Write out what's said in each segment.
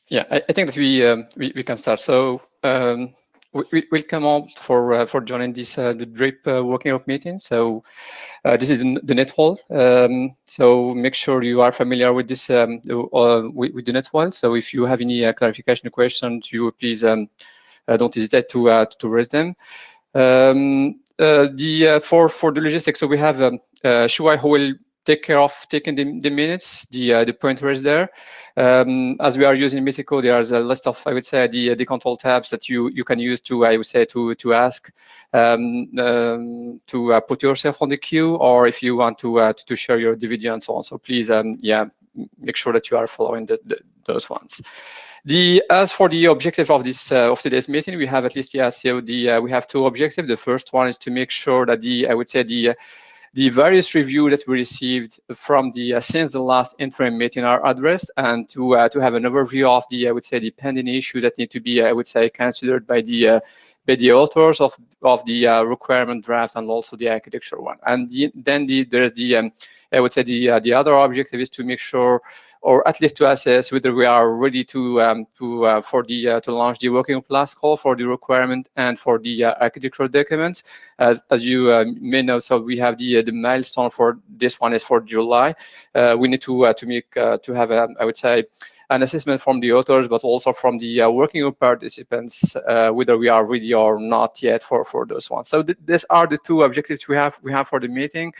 Yeah, I think that we can start. So we'll come out for joining this the DRIP working group meeting. So this is the net hall. So make sure you are familiar with this with the net hall. So if you have any clarification questions, you please don't hesitate to raise them. For the logistics, so we have Shuai who will take care of taking the minutes, the pointers there. As we are using Mythico, there's a list of, I would say, the control tabs that you can use to, I would say, to ask to put yourself on the queue, or if you want to share your DVD and so on. So please, yeah, make sure that you are following those ones. As for the objective of this of today's meeting, we have at least so we have two objectives. The first one is to make sure that I would say the various reviews that we received from since the last interim meeting are addressed, and to have an overview of I would say the pending issues that need to be, I would say, considered by the authors of the requirement draft and also the architecture one. And then there's I would say the other objective is to make sure, or at least to assess whether we are ready to launch the working class call for the requirement and for the architectural documents. As you may know, so we have the milestone for this one is for July. We need to have I would say an assessment from the authors, but also from the working group participants, whether we are ready or not yet for those ones. So these are the two objectives we have for the meeting.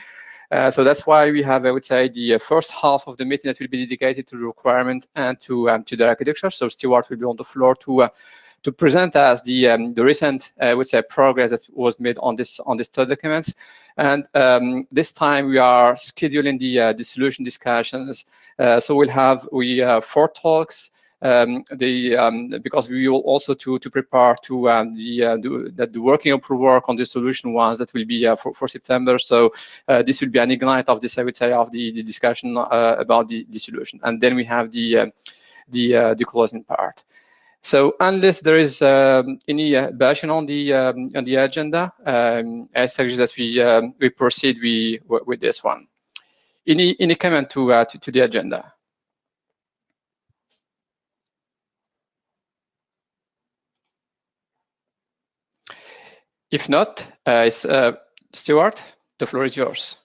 So that's why we have, I would say, the first half of the meeting that will be dedicated to the requirement and to the architecture. So Stuart will be on the floor to present us the recent, I would say, progress that was made on this two documents. And this time we are scheduling the solution discussions. So we have 4 talks. Because we will also to prepare to the working group work on the solution ones that will be for September. So this will be an ignite of this, I would say, of the discussion about the solution, and then we have the closing part. So unless there is any version on the agenda, I suggest that we proceed with this one. Any comment to the agenda? If not, Stuart, the floor is yours.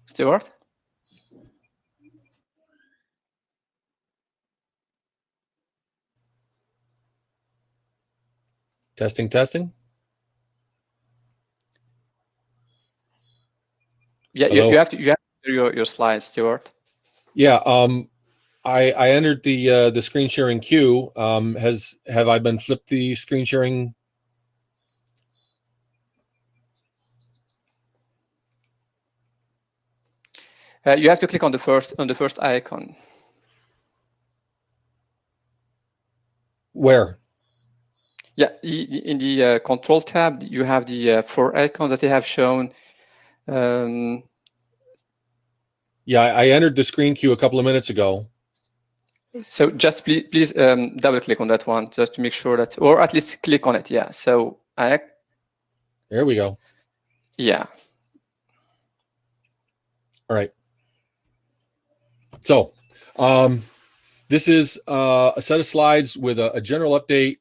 Stuart? Testing. Yeah, you have to share your slides, Stuart. Yeah, I entered the screen sharing queue. Have I been flipped the screen sharing? You have to click on the first icon. Where? Yeah, in the control tab, you have the 4 icons that they have shown. Yeah, I entered the screen queue a couple of minutes ago. So just please double click on that one just to make sure that, or at least click on it. Yeah. So there we go. Yeah. All right. So this is a set of slides with a general update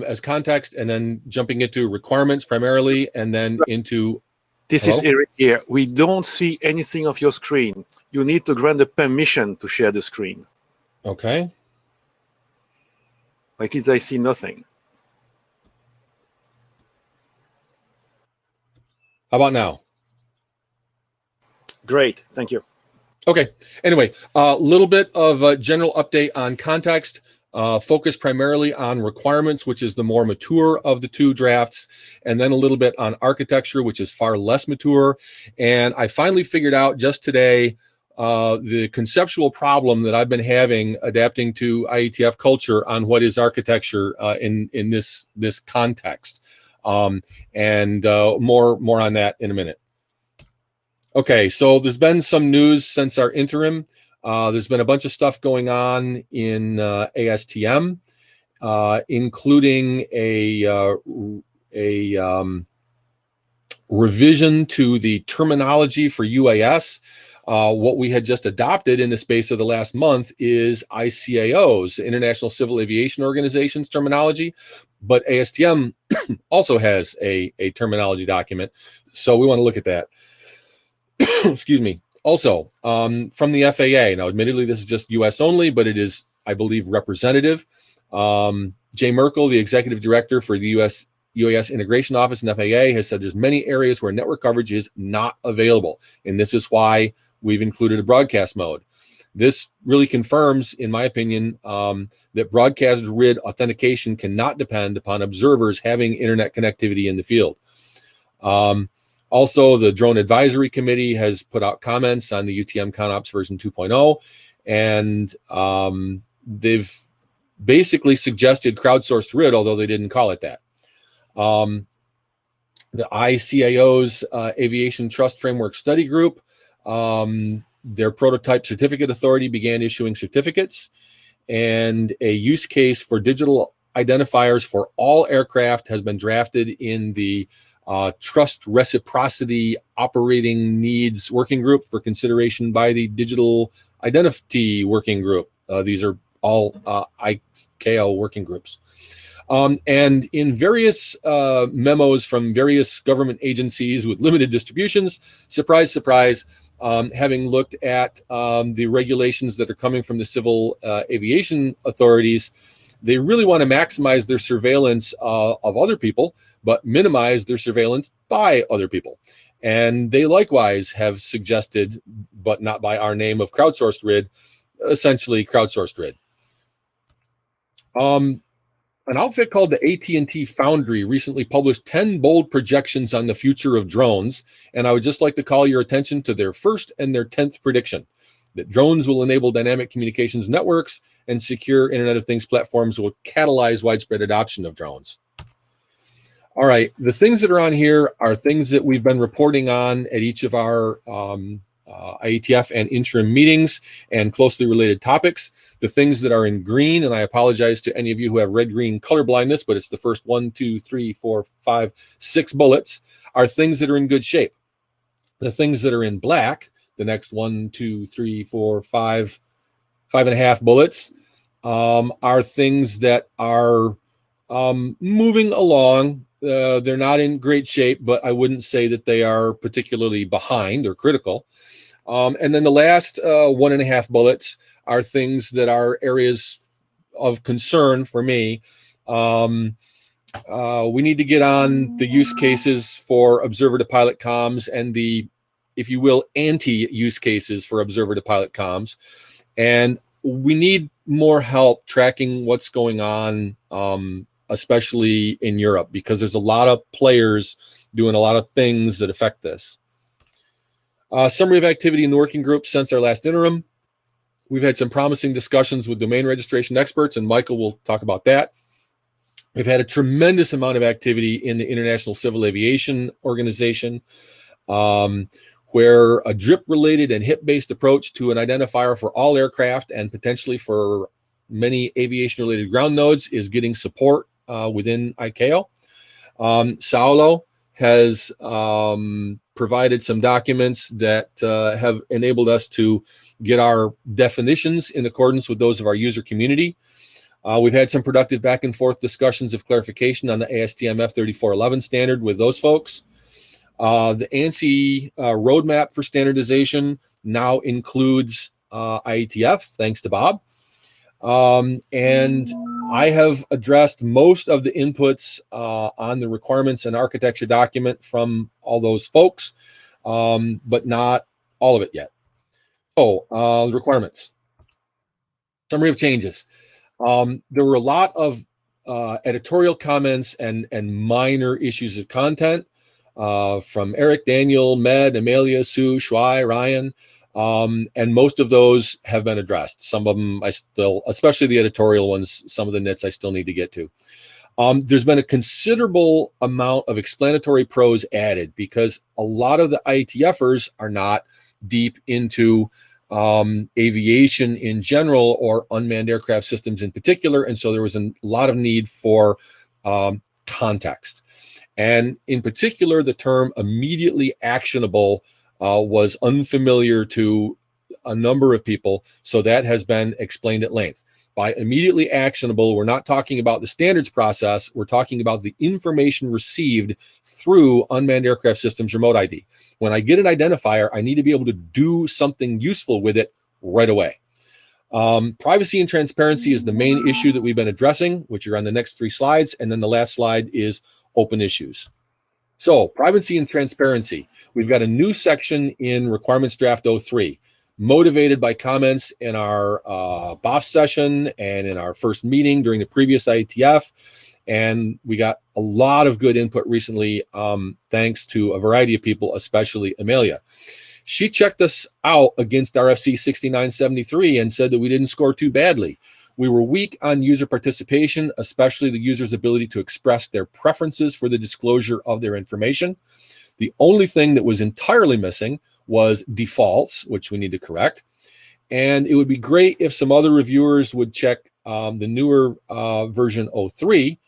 as context, and then jumping into requirements primarily, and then into... This is Eric here. We don't see anything of your screen. You need to grant the permission to share the screen. Okay. Like this, I see nothing. How about now? Great, thank you. Okay, anyway, a little bit of a general update on context, focus primarily on requirements, which is the more mature of the 2 drafts, and then a little bit on architecture, which is far less mature. And I finally figured out just today the conceptual problem that I've been having adapting to IETF culture on what is architecture in this context. And more on that in a minute. Okay, so there's been some news since our interim. There's been a bunch of stuff going on in ASTM. including a revision to the terminology for UAS. What we had just adopted in the space of the last month is ICAO's, International Civil Aviation Organization's terminology, but ASTM also has a terminology document, so we want to look at that. Excuse me. Also, from the FAA, now admittedly this is just US only, but it is, I believe, representative. Jay Merkel, the executive director for the UAS Integration Office and FAA, has said there's many areas where network coverage is not available, and this is why we've included a broadcast mode. This really confirms, in my opinion, that broadcast grid authentication cannot depend upon observers having internet connectivity in the field. Also, the Drone Advisory Committee has put out comments on the UTM ConOps version 2.0, and they've basically suggested crowdsourced grid, although they didn't call it that. The ICAO's Aviation Trust Framework Study Group, their prototype certificate authority began issuing certificates, and a use case for digital identifiers for all aircraft has been drafted in the Trust Reciprocity Operating Needs Working Group for consideration by the Digital Identity Working Group. These are all ICAO working groups. And in various memos from various government agencies with limited distributions, surprise, surprise, having looked at the regulations that are coming from the civil aviation authorities, they really want to maximize their surveillance of other people, but minimize their surveillance by other people. And they likewise have suggested, but not by our name of crowdsourced grid, essentially crowdsourced grid. An outfit called the AT&T Foundry recently published 10 bold projections on the future of drones, and I would just like to call your attention to their first and their 10th prediction, that drones will enable dynamic communications networks and secure Internet of Things platforms will catalyze widespread adoption of drones. All right, the things that are on here are things that we've been reporting on at each of our IETF and interim meetings and closely related topics. The things that are in green, and I apologize to any of you who have red-green color blindness, but it's the first 1, 2, 3, 4, 5, 6 bullets, are things that are in good shape. The things that are in black, the next 1, 2, 3, 4, 5, 5.5 bullets, are things that are moving along. They're not in great shape, but I wouldn't say that they are particularly behind or critical. And then the last 1.5 bullets are things that are areas of concern for me. We need to get on the use cases for observer to pilot comms and the, if you will, anti-use cases for observer to pilot comms. And we need more help tracking what's going on, especially in Europe, because there's a lot of players doing a lot of things that affect this. Summary of activity in the working group since our last interim. We've had some promising discussions with domain registration experts, and Michael will talk about that. We've had a tremendous amount of activity in the International Civil Aviation Organization, where a DRIP-related and HIP-based approach to an identifier for all aircraft and potentially for many aviation-related ground nodes is getting support within ICAO. Saulo has provided some documents that have enabled us to get our definitions in accordance with those of our user community. We've had some productive back and forth discussions of clarification on the ASTM F3411 standard with those folks. The ANSI roadmap for standardization now includes IETF, thanks to Bob. And I have addressed most of the inputs on the requirements and architecture document from all those folks, but not all of it yet. So, requirements. Summary of changes. There were a lot of editorial comments and minor issues of content from Eric, Daniel, Med, Amelia, Sue, Shuai, Ryan. And most of those have been addressed. Some of them I still, especially the editorial ones, some of the nits I still need to get to. There's been a considerable amount of explanatory prose added because a lot of the IETFers are not deep into aviation in general or unmanned aircraft systems in particular. And so there was a lot of need for context. And in particular, the term immediately actionable was unfamiliar to a number of people. So that has been explained at length. By immediately actionable, we're not talking about the standards process. We're talking about the information received through unmanned aircraft systems remote ID. When I get an identifier, I need to be able to do something useful with it right away. Privacy and transparency is the main issue that we've been addressing, which are on the next 3 slides. And then the last slide is open issues. So privacy and transparency. We've got a new section in Requirements Draft 03. Motivated by comments in our BOF session and in our first meeting during the previous IETF. And we got a lot of good input recently, thanks to a variety of people, especially Amelia. She checked us out against RFC 6973 and said that we didn't score too badly. We were weak on user participation, especially the user's ability to express their preferences for the disclosure of their information. The only thing that was entirely missing was defaults, which we need to correct. And it would be great if some other reviewers would check the newer version 03,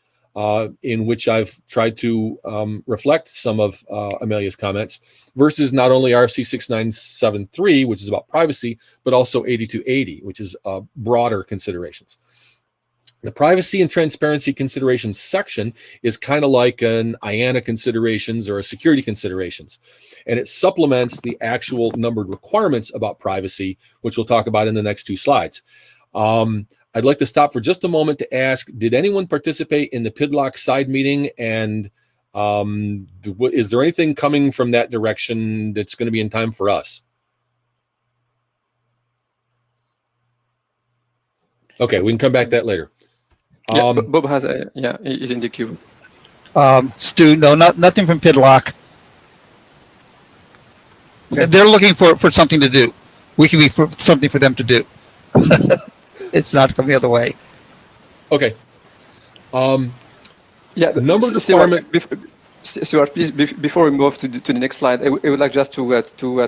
in which I've tried to reflect some of Amelia's comments, versus not only RFC 6973, which is about privacy, but also 8280, which is broader considerations. The privacy and transparency considerations section is kind of like an IANA considerations or a security considerations, and it supplements the actual numbered requirements about privacy, which we'll talk about in the next 2 slides. I'd like to stop for just a moment to ask, did anyone participate in the PIDLOC side meeting? And is there anything coming from that direction that's going to be in time for us? Okay, we can come back to that later. Yeah, Bob has a, yeah, he's in the queue. Stu, no, nothing from PIDLOC. Okay. They're looking for something to do. We can be something for them to do. It's not coming the other way. Okay. Yeah, the number requirement. Stuart, please, before we move to the next slide, I would like just to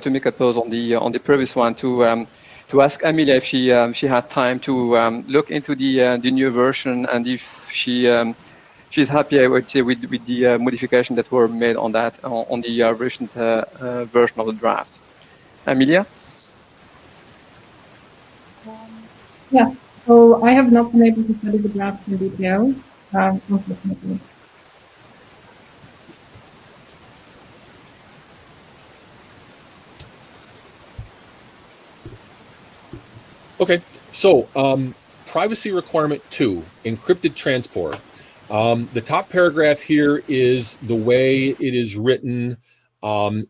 make a pause on the previous one to ask Amelia if she had time to look into the new version, and if she's happy, I would say, with the modification that were made on that on the recent version of the draft. Amelia? Yeah, so I have not been able to study the draft in detail, unfortunately. Okay, so privacy requirement 2, encrypted transport. The top paragraph here is the way it is written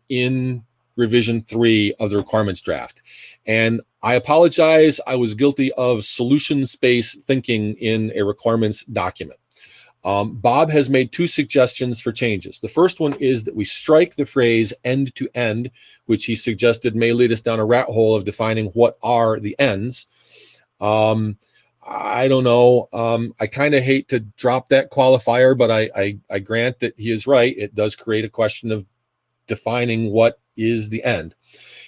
in revision 3 of the requirements draft. And I apologize, I was guilty of solution space thinking in a requirements document. Bob has made 2 suggestions for changes. The first one is that we strike the phrase end to end, which he suggested may lead us down a rat hole of defining what are the ends. I don't know. I kind of hate to drop that qualifier, but I grant that he is right. It does create a question of defining what is the end.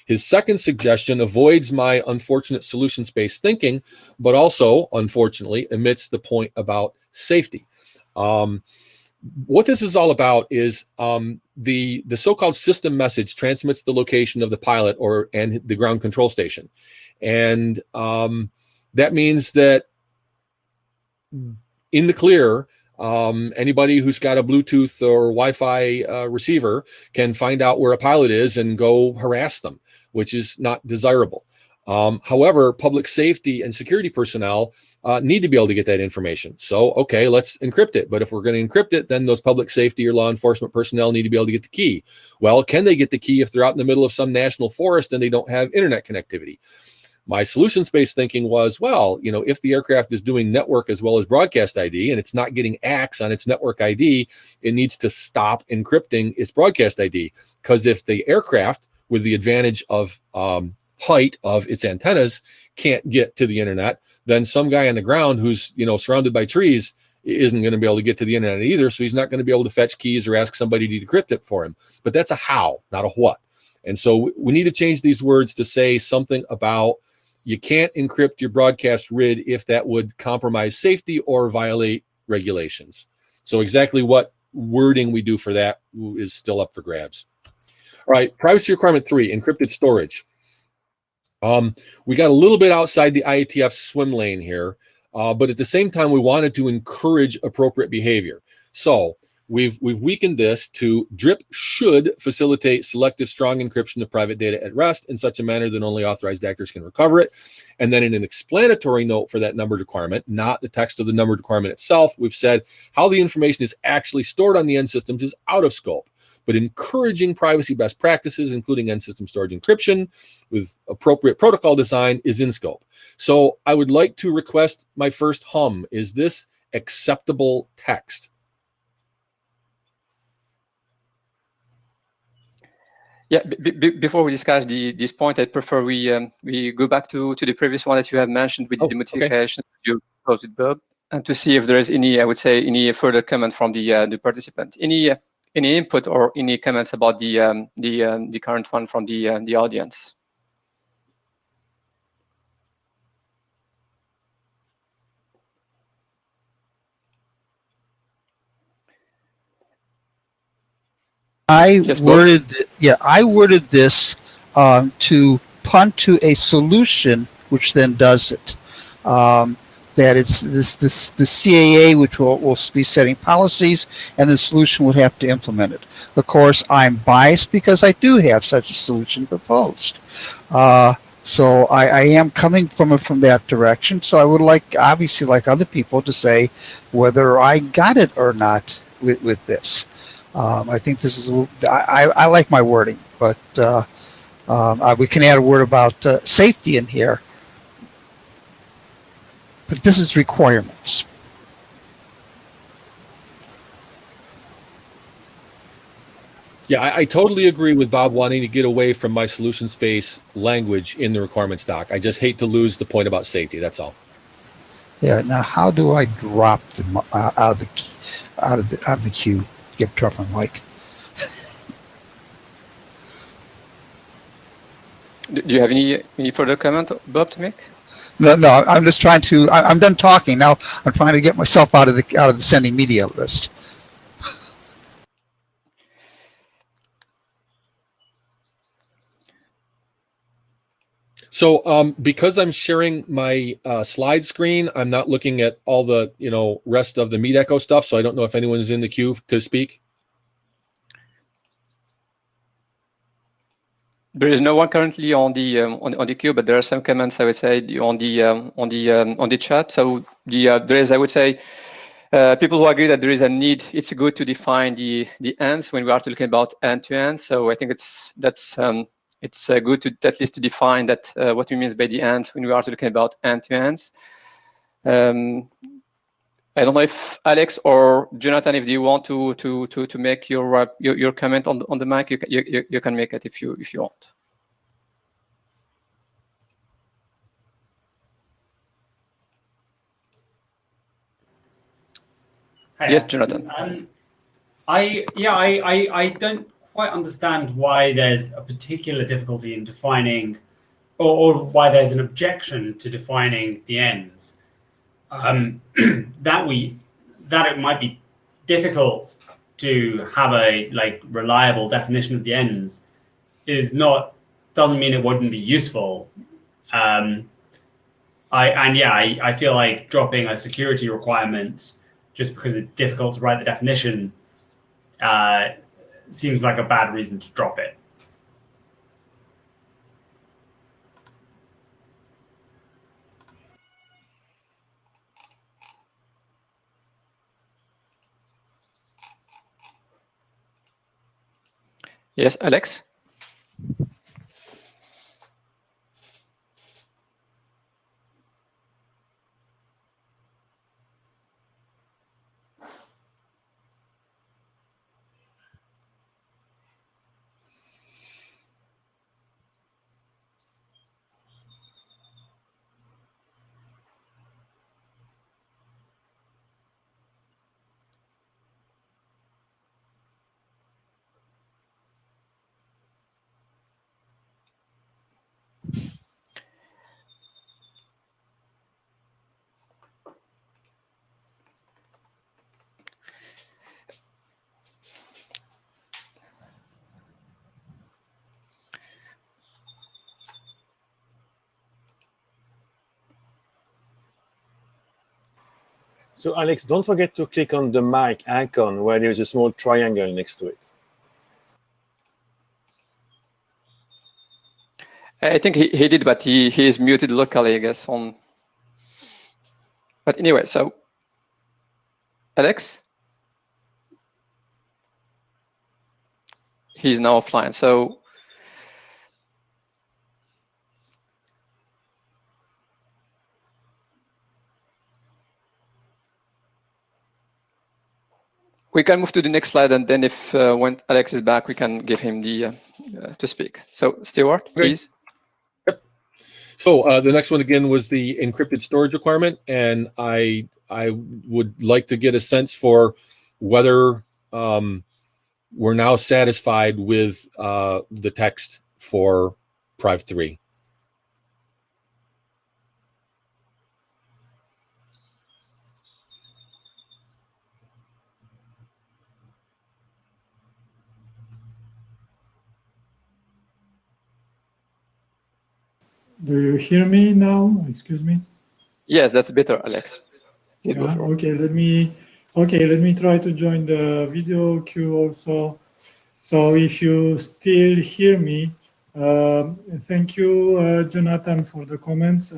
His second suggestion avoids my unfortunate solution space thinking, but also, unfortunately, omits the point about safety. What this is all about is the so-called system message transmits the location of the pilot and the ground control station. And that means that in the clear, anybody who's got a Bluetooth or Wi-Fi receiver can find out where a pilot is and go harass them, which is not desirable. However, public safety and security personnel need to be able to get that information. So, okay, let's encrypt it. But if we're going to encrypt it, then those public safety or law enforcement personnel need to be able to get the key. Well, can they get the key if they're out in the middle of some national forest and they don't have internet connectivity? My solution-based thinking was, well, you know, if the aircraft is doing network as well as broadcast ID and it's not getting ACKs on its network ID, it needs to stop encrypting its broadcast ID. Because if the aircraft, with the advantage of height of its antennas, can't get to the internet, then some guy on the ground who's, you know, surrounded by trees isn't going to be able to get to the internet either. So he's not going to be able to fetch keys or ask somebody to decrypt it for him. But that's a how, not a what. And so we need to change these words to say something about you can't encrypt your broadcast RID if that would compromise safety or violate regulations. So exactly what wording we do for that is still up for grabs. All right, privacy requirement 3, encrypted storage. We got a little bit outside the IETF swim lane here, but at the same time, we wanted to encourage appropriate behavior. So we've weakened this to DRIP should facilitate selective strong encryption of private data at rest in such a manner that only authorized actors can recover it. And then in an explanatory note for that numbered requirement, not the text of the numbered requirement itself, we've said how the information is actually stored on the end systems is out of scope, but encouraging privacy best practices, including end system storage encryption with appropriate protocol design, is in scope. So I would like to request my first hum. Is this acceptable text? Yeah, before we discuss this point, I prefer we go back to the previous one that you have mentioned with the modification you proposed with Bob, and to see if there is any, I would say, any further comment from the participant, any input or any comments about the current one from the audience. I worded this to punt to a solution, which then does it. That it's the CAA which will be setting policies, and the solution would have to implement it. Of course, I'm biased because I do have such a solution proposed. So I am coming from that direction. So I would like, obviously, like other people, to say whether I got it or not with this. I think this is, I like my wording, but we can add a word about safety in here. But this is requirements. Yeah, I totally agree with Bob wanting to get away from my solution space language in the requirements doc. I just hate to lose the point about safety. That's all. Yeah. Now, how do I drop them out of the queue? Get to my mic. Do you have any further comment, Bob, to make? No, I'm just trying to. I'm done talking now. I'm trying to get myself out of the sending media list. So because I'm sharing my slide screen, I'm not looking at all the rest of the Meet Echo stuff. So I don't know if anyone's in the queue to speak. There is no one currently on the queue, but there are some comments, I would say, on the chat. So there is, I would say, people who agree that there is a need. It's good to define the ends when we are talking about end-to-end. So I think it's good to at least to define that what we mean by the ends when we are talking about end-to-ends. I don't know if Alex or Jonathan, if you want to make your comment on the mic, you can make it if you want. Yes, Jonathan. I don't quite understand why there's a particular difficulty in defining, or why there's an objection to defining the ends. That it might be difficult to have a reliable definition of the ends doesn't mean it wouldn't be useful. I feel like dropping a security requirement just because it's difficult to write the definition seems like a bad reason to drop it. Yes, Alex? So Alex, don't forget to click on the mic icon where there's a small triangle next to it. I think he did, but he is muted locally, I guess. But anyway, so Alex, he's now offline. So we can move to the next slide, and then if when Alex is back, we can give him the to speak. So Stewart, please. Yep. So the next one again was the encrypted storage requirement, and I would like to get a sense for whether we're now satisfied with the text for Prive 3. Do you hear me now? Excuse me. Yes, that's better, Alex. Yeah, okay, let me try to join the video queue also. So if you still hear me, thank you, Jonathan, for the comments.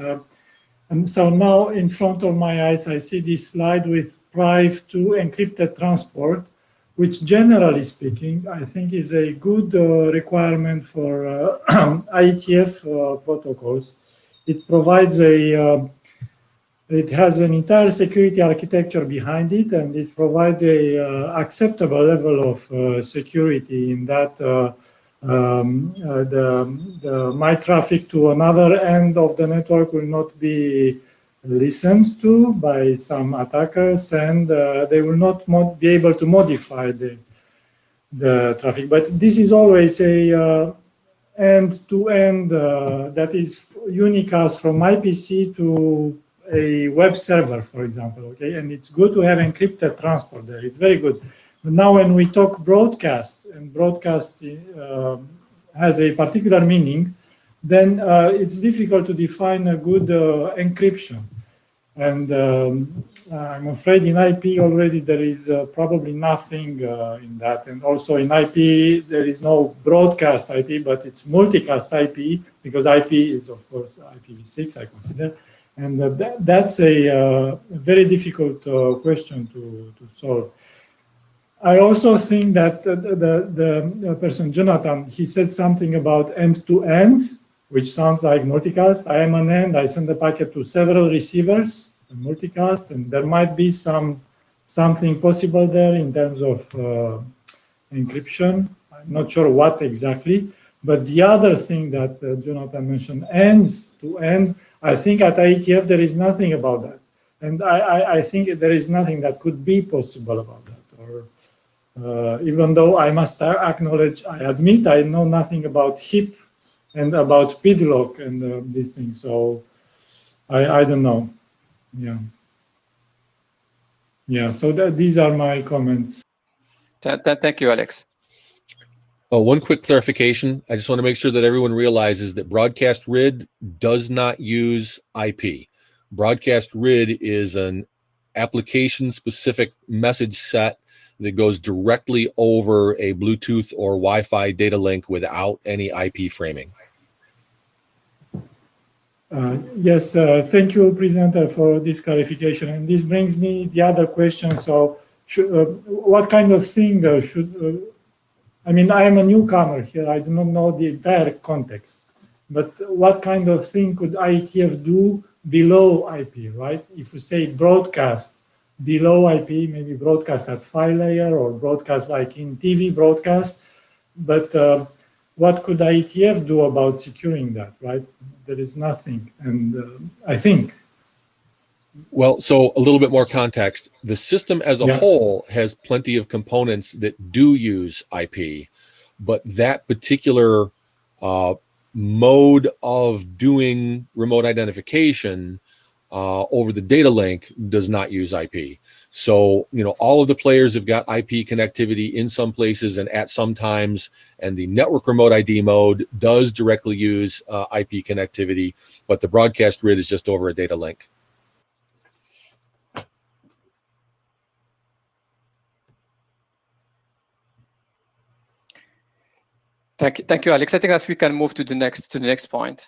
And so now in front of my eyes, I see this slide with Prive to encrypted transport, which generally speaking, I think is a good requirement for IETF protocols. It provides it has an entire security architecture behind it, and it provides a acceptable level of security in that my traffic to another end of the network will not be listened to by some attackers, and they will not be able to modify the traffic. But this is always a end-to-end that is unicast from IPC to a web server, for example, okay? And it's good to have encrypted transport there. It's very good. But now when we talk broadcast, and broadcast has a particular meaning, then it's difficult to define a good encryption. And I'm afraid in IP already there is probably nothing in that. And also in IP, there is no broadcast IP, but it's multicast IP, because IP is, of course, IPv6, I consider. And that's a very difficult question to solve. I also think that the person, Jonathan, he said something about end-to-end, which sounds like multicast. I am an end, I send the packet to several receivers, multicast, and there might be something possible there in terms of encryption. I'm not sure what exactly, but the other thing that Jonathan mentioned, ends to end, I think at IETF there is nothing about that. And I think there is nothing that could be possible about that. Or even though I must acknowledge, I admit I know nothing about HIP and about PIDLOC and these things. So I don't know. Yeah. Yeah, so these are my comments. Thank you, Alex. Oh, one quick clarification. I just want to make sure that everyone realizes that broadcast RID does not use IP. Broadcast RID is an application-specific message set that goes directly over a Bluetooth or Wi-Fi data link without any IP framing. Yes, thank you, presenter, for this clarification. And this brings me the other question. So, what kind of thing should I mean, I am a newcomer here. I do not know the entire context. But what kind of thing could IETF do below IP, right? If you say broadcast below IP, maybe broadcast at file layer or broadcast like in TV broadcast. But what could IETF do about securing that, right? There is nothing. And I think. Well, so a little bit more context. The system as a whole has plenty of components that do use IP, but that particular mode of doing remote identification over the data link does not use IP. So, you know, all of the players have got IP connectivity in some places and at some times, and the network remote ID mode does directly use IP connectivity, but the broadcast RID is just over a data link. Thank you, Alex. I think that we can move to the next point.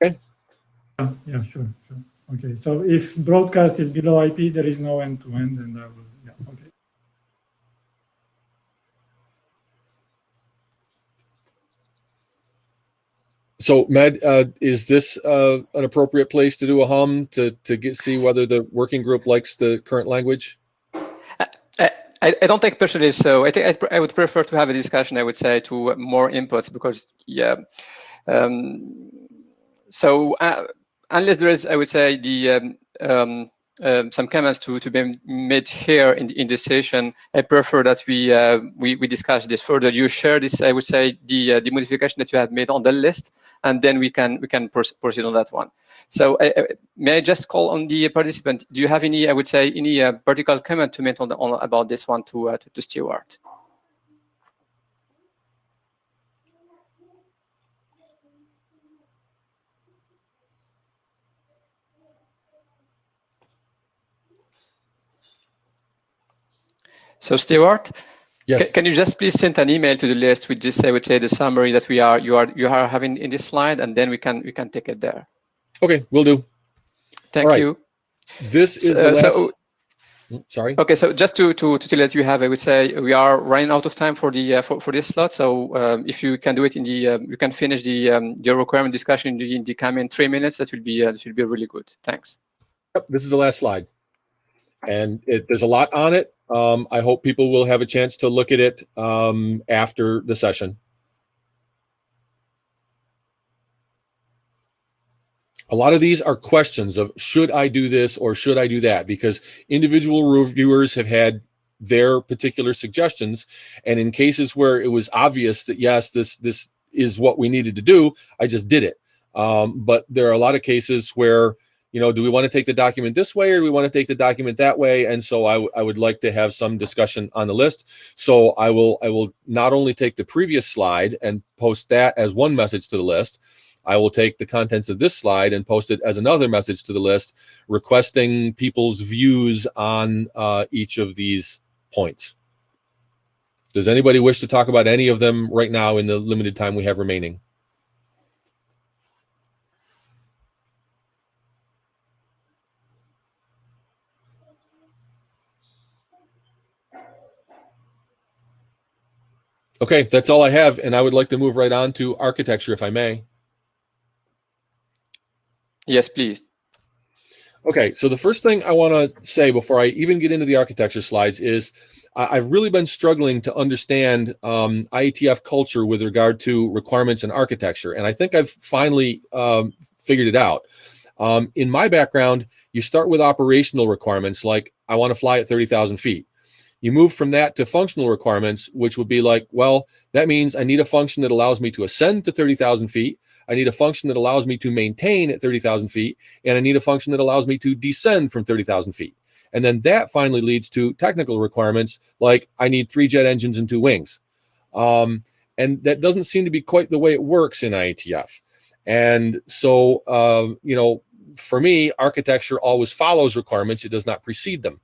Yeah, sure. Okay, so if broadcast is below IP, there is no end-to-end, and I will, yeah, okay. So, Med, is this an appropriate place to do a hum to see whether the working group likes the current language? I don't think personally so. I think I would prefer to have a discussion, I would say, to more inputs, because, yeah. So unless there is, I would say, the some comments to be made here in this session, I prefer that we discuss this further. You share this, I would say, the modification that you have made on the list, and then we can proceed on that one. So may I just call on the participant? Do you have any, I would say, any particular comment to make on about this one to Stewart? So Stewart, yes. Can you just please send an email to the list with just, I would say, the summary that you are having in this slide, and then we can take it there. Okay, will do. Thank you. This is the last. Sorry. Okay, so just to let you have, I would say we are running out of time for the for this slot. So if you can do it in the you can finish the requirement discussion in the coming 3 minutes. That will be really good. Thanks. Yep, this is the last slide, and there's a lot on it. I hope people will have a chance to look at it after the session. A lot of these are questions of, should I do this or should I do that? Because individual reviewers have had their particular suggestions. And in cases where it was obvious that, yes, this is what we needed to do, I just did it. But there are a lot of cases where, you know, do we want to take the document this way or do we want to take the document that way? And so I would like to have some discussion on the list. So I will not only take the previous slide and post that as one message to the list, I will take the contents of this slide and post it as another message to the list, requesting people's views on each of these points. Does anybody wish to talk about any of them right now in the limited time we have remaining? Okay, that's all I have, and I would like to move right on to architecture, if I may. Yes, please. Okay, so the first thing I want to say before I even get into the architecture slides is I've really been struggling to understand IETF culture with regard to requirements and architecture, and I think I've finally figured it out. In my background, you start with operational requirements like, I want to fly at 30,000 feet. You move from that to functional requirements, which would be like, well, that means I need a function that allows me to ascend to 30,000 feet. I need a function that allows me to maintain at 30,000 feet. And I need a function that allows me to descend from 30,000 feet. And then that finally leads to technical requirements, like I need 3 jet engines and 2 wings. And that doesn't seem to be quite the way it works in IETF. And so, you know, for me, architecture always follows requirements. It does not precede them.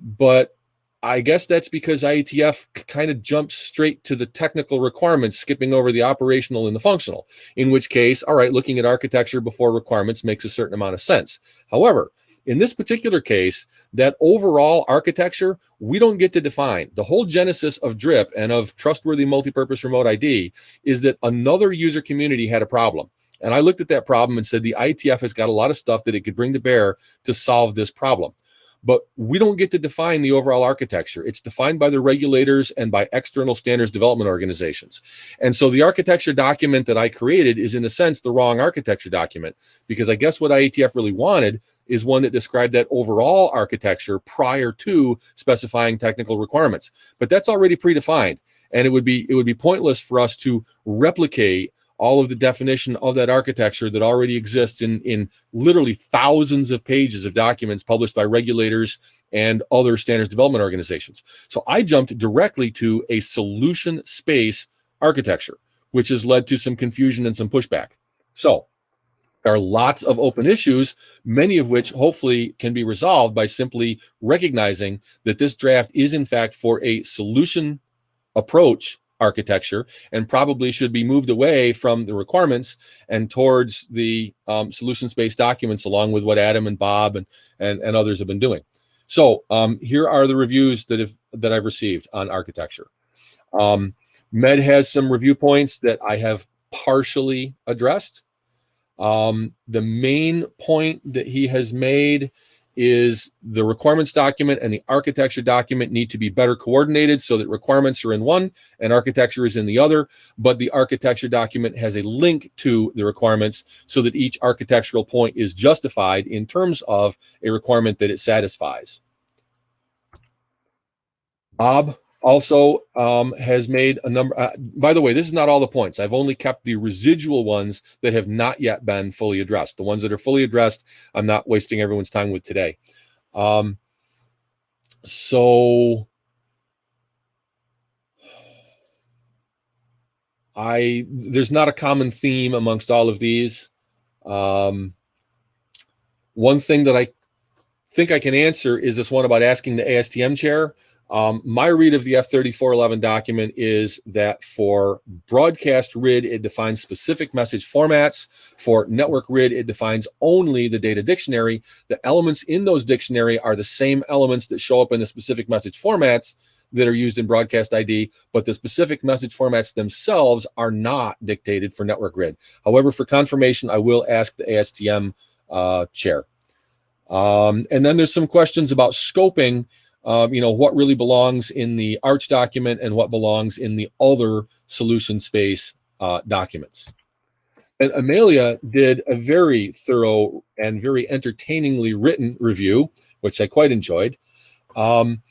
But I guess that's because IETF kind of jumps straight to the technical requirements, skipping over the operational and the functional, in which case, all right, looking at architecture before requirements makes a certain amount of sense. However, in this particular case, that overall architecture, we don't get to define. The whole genesis of DRIP and of trustworthy multipurpose remote ID is that another user community had a problem. And I looked at that problem and said, the IETF has got a lot of stuff that it could bring to bear to solve this problem. But we don't get to define the overall architecture. It's defined by the regulators and by external standards development organizations. And so the architecture document that I created is, in a sense, the wrong architecture document, because I guess what IETF really wanted is one that described that overall architecture prior to specifying technical requirements. But that's already predefined, and it would be pointless for us to replicate all of the definition of that architecture that already exists in literally thousands of pages of documents published by regulators and other standards development organizations. So I jumped directly to a solution space architecture, which has led to some confusion and some pushback. So there are lots of open issues, many of which hopefully can be resolved by simply recognizing that this draft is in fact for a solution approach architecture and probably should be moved away from the requirements and towards the solutions-based documents, along with what Adam and Bob and others have been doing. So here are the reviews that I've received on architecture. Med has some review points that I have partially addressed. The main point that he has made is the requirements document and the architecture document need to be better coordinated so that requirements are in one and architecture is in the other, but the architecture document has a link to the requirements so that each architectural point is justified in terms of a requirement that it satisfies. Bob also has made a number, by the way, this is not all the points. I've only kept the residual ones that have not yet been fully addressed. The ones that are fully addressed, I'm not wasting everyone's time with today. So there's not a common theme amongst all of these. One thing that I think I can answer is this one about asking the ASTM chair. My read of the F3411 document is that for broadcast RID, it defines specific message formats. For network RID, it defines only the data dictionary. The elements in those dictionary are the same elements that show up in the specific message formats that are used in broadcast ID, but the specific message formats themselves are not dictated for network RID. However, for confirmation, I will ask the ASTM chair. And then there's some questions about scoping. What really belongs in the Arch document and what belongs in the other solution space documents. And Amelia did a very thorough and very entertainingly written review, which I quite enjoyed. And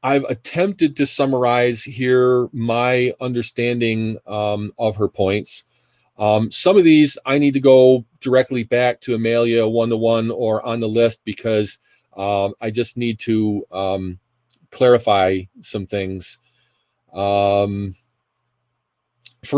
I've attempted to summarize here my understanding of her points. Some of these I need to go directly back to Amelia one-to-one or on the list because I just need to clarify some things. For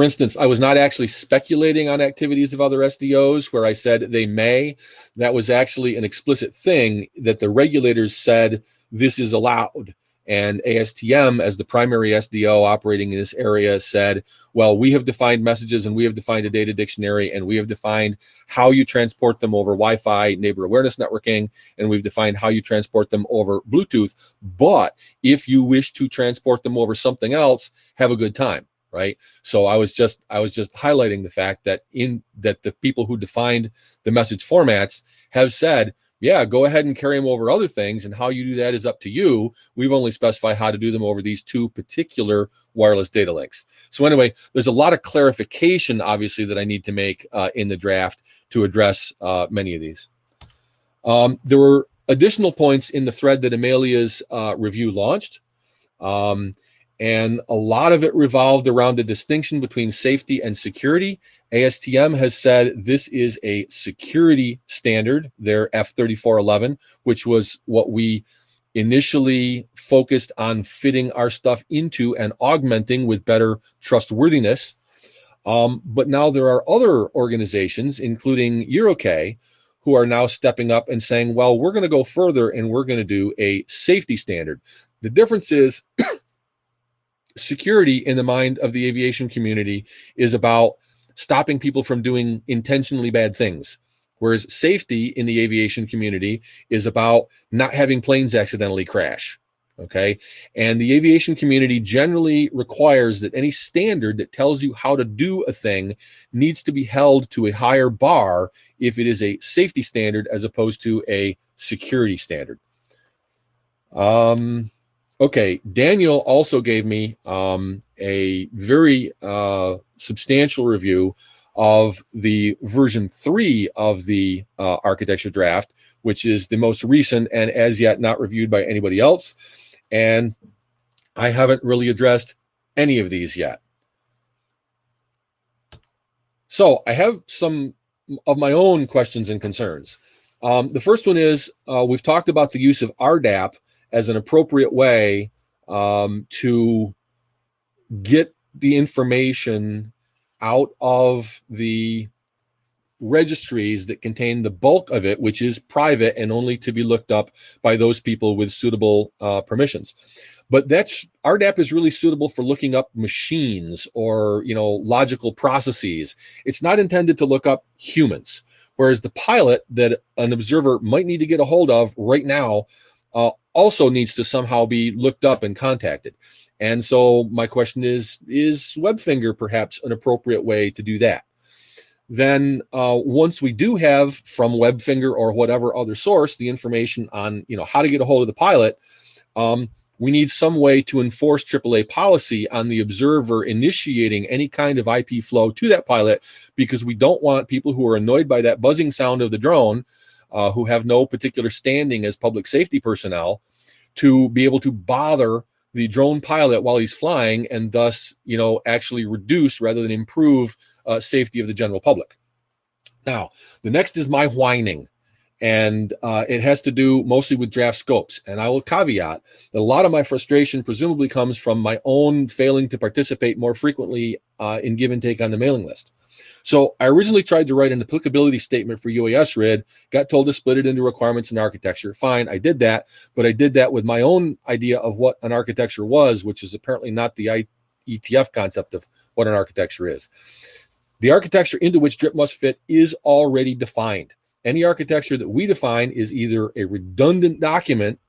instance, I was not actually speculating on activities of other SDOs where I said they may. That was actually an explicit thing that the regulators said this is allowed. And ASTM, as the primary SDO operating in this area, said, well, we have defined messages and we have defined a data dictionary and we have defined how you transport them over Wi-Fi neighbor awareness networking, and we've defined how you transport them over Bluetooth. But if you wish to transport them over something else, have a good time, right? So I was just highlighting the fact that that the people who defined the message formats have said, yeah, go ahead and carry them over other things, and how you do that is up to you. We've only specified how to do them over these two particular wireless data links. So anyway, there's a lot of clarification, obviously, that I need to make in the draft to address many of these. There were additional points in the thread that Amelia's review launched. And a lot of it revolved around the distinction between safety and security. ASTM has said this is a security standard, their F3411, which was what we initially focused on fitting our stuff into and augmenting with better trustworthiness. But now there are other organizations, including EuroK, who are now stepping up and saying, well, we're going to go further and we're going to do a safety standard. The difference is security in the mind of the aviation community is about stopping people from doing intentionally bad things, whereas safety in the aviation community is about not having planes accidentally crash. Okay, and the aviation community generally requires that any standard that tells you how to do a thing needs to be held to a higher bar if it is a safety standard as opposed to a security standard. Okay, Daniel also gave me a very substantial review of the version 3 of the architecture draft, which is the most recent and as yet not reviewed by anybody else. And I haven't really addressed any of these yet. So I have some of my own questions and concerns. The first one is, we've talked about the use of RDAP as an appropriate way to get the information out of the registries that contain the bulk of it, which is private and only to be looked up by those people with suitable permissions. But RDAP is really suitable for looking up machines or, logical processes. It's not intended to look up humans. Whereas the pilot that an observer might need to get a hold of right now also needs to somehow be looked up and contacted. And so my question is WebFinger perhaps an appropriate way to do that? Then once we do have from WebFinger or whatever other source the information on how to get a hold of the pilot, we need some way to enforce AAA policy on the observer initiating any kind of IP flow to that pilot, because we don't want people who are annoyed by that buzzing sound of the drone, who have no particular standing as public safety personnel, to be able to bother the drone pilot while he's flying, and thus actually reduce rather than improve safety of the general public. Now, the next is my whining, and it has to do mostly with draft scopes. And I will caveat that a lot of my frustration presumably comes from my own failing to participate more frequently in give and take on the mailing list. So I originally tried to write an applicability statement for UAS RID, got told to split it into requirements and architecture. Fine, I did that, but I did that with my own idea of what an architecture was, which is apparently not the IETF concept of what an architecture is. The architecture into which DRIP must fit is already defined. Any architecture that we define is either a redundant document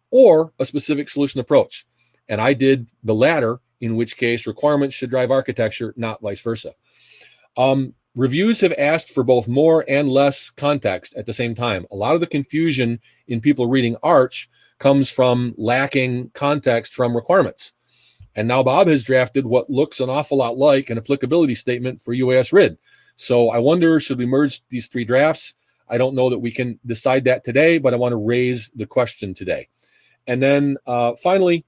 or a specific solution approach. And I did the latter, in which case requirements should drive architecture, not vice versa. Reviews have asked for both more and less context at the same time. A lot of the confusion in people reading Arch comes from lacking context from requirements. And now Bob has drafted what looks an awful lot like an applicability statement for UAS RID. So I wonder, should we merge these three drafts? I don't know that we can decide that today, but I want to raise the question today. And then finally,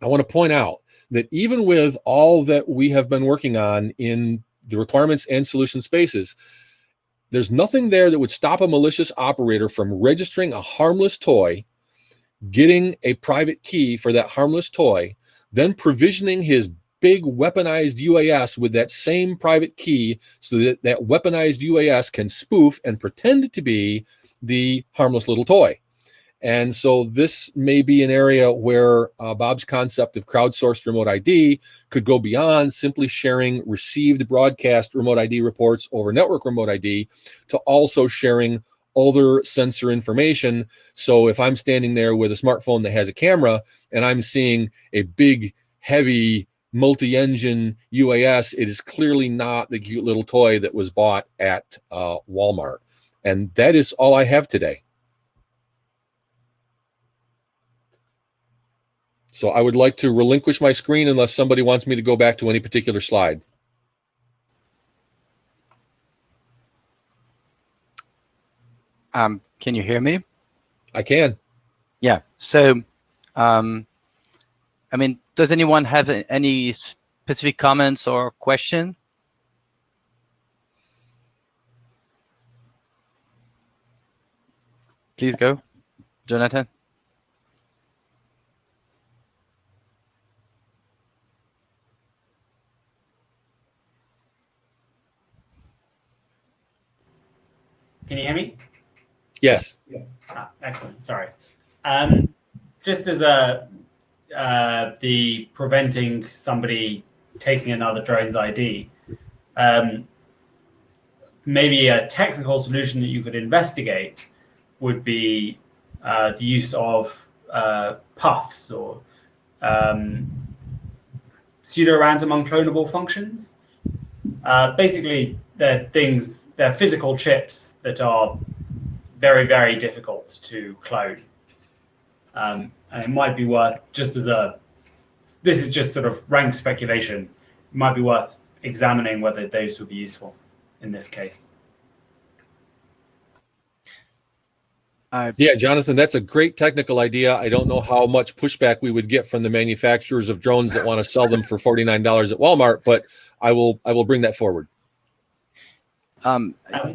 I want to point out that even with all that we have been working on in the requirements and solution spaces, there's nothing there that would stop a malicious operator from registering a harmless toy, getting a private key for that harmless toy, then provisioning his big weaponized UAS with that same private key so that that weaponized UAS can spoof and pretend to be the harmless little toy. And so this may be an area where Bob's concept of crowdsourced remote ID could go beyond simply sharing received broadcast remote ID reports over network remote ID to also sharing other sensor information. So if I'm standing there with a smartphone that has a camera and I'm seeing a big, heavy, multi-engine UAS, it is clearly not the cute little toy that was bought at Walmart. And that is all I have today. So I would like to relinquish my screen unless somebody wants me to go back to any particular slide. Can you hear me? I can. Yeah. So, I mean, does anyone have any specific comments or question? Please go, Jonathan. Can you hear me? Yes. Excellent. Sorry. Just as the preventing somebody taking another drone's ID, maybe a technical solution that you could investigate would be the use of puffs or pseudo-random unclonable functions. Basically, they're physical chips that are very, very difficult to clone. And it might be worth, this is just sort of rank speculation, it might be worth examining whether those would be useful in this case. Yeah, Jonathan, that's a great technical idea. I don't know how much pushback we would get from the manufacturers of drones that want to sell them for $49 at Walmart, but I will bring that forward.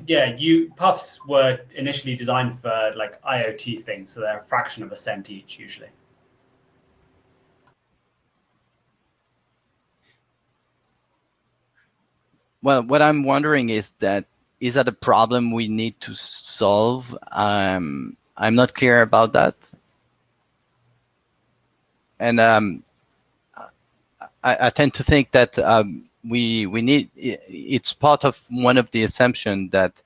Yeah, puffs were initially designed for like IoT things, so they're a fraction of a cent each usually. Well, what I'm wondering is that is that a problem we need to solve? I'm not clear about that. And I tend to think that we need, it's part of one of the assumptions that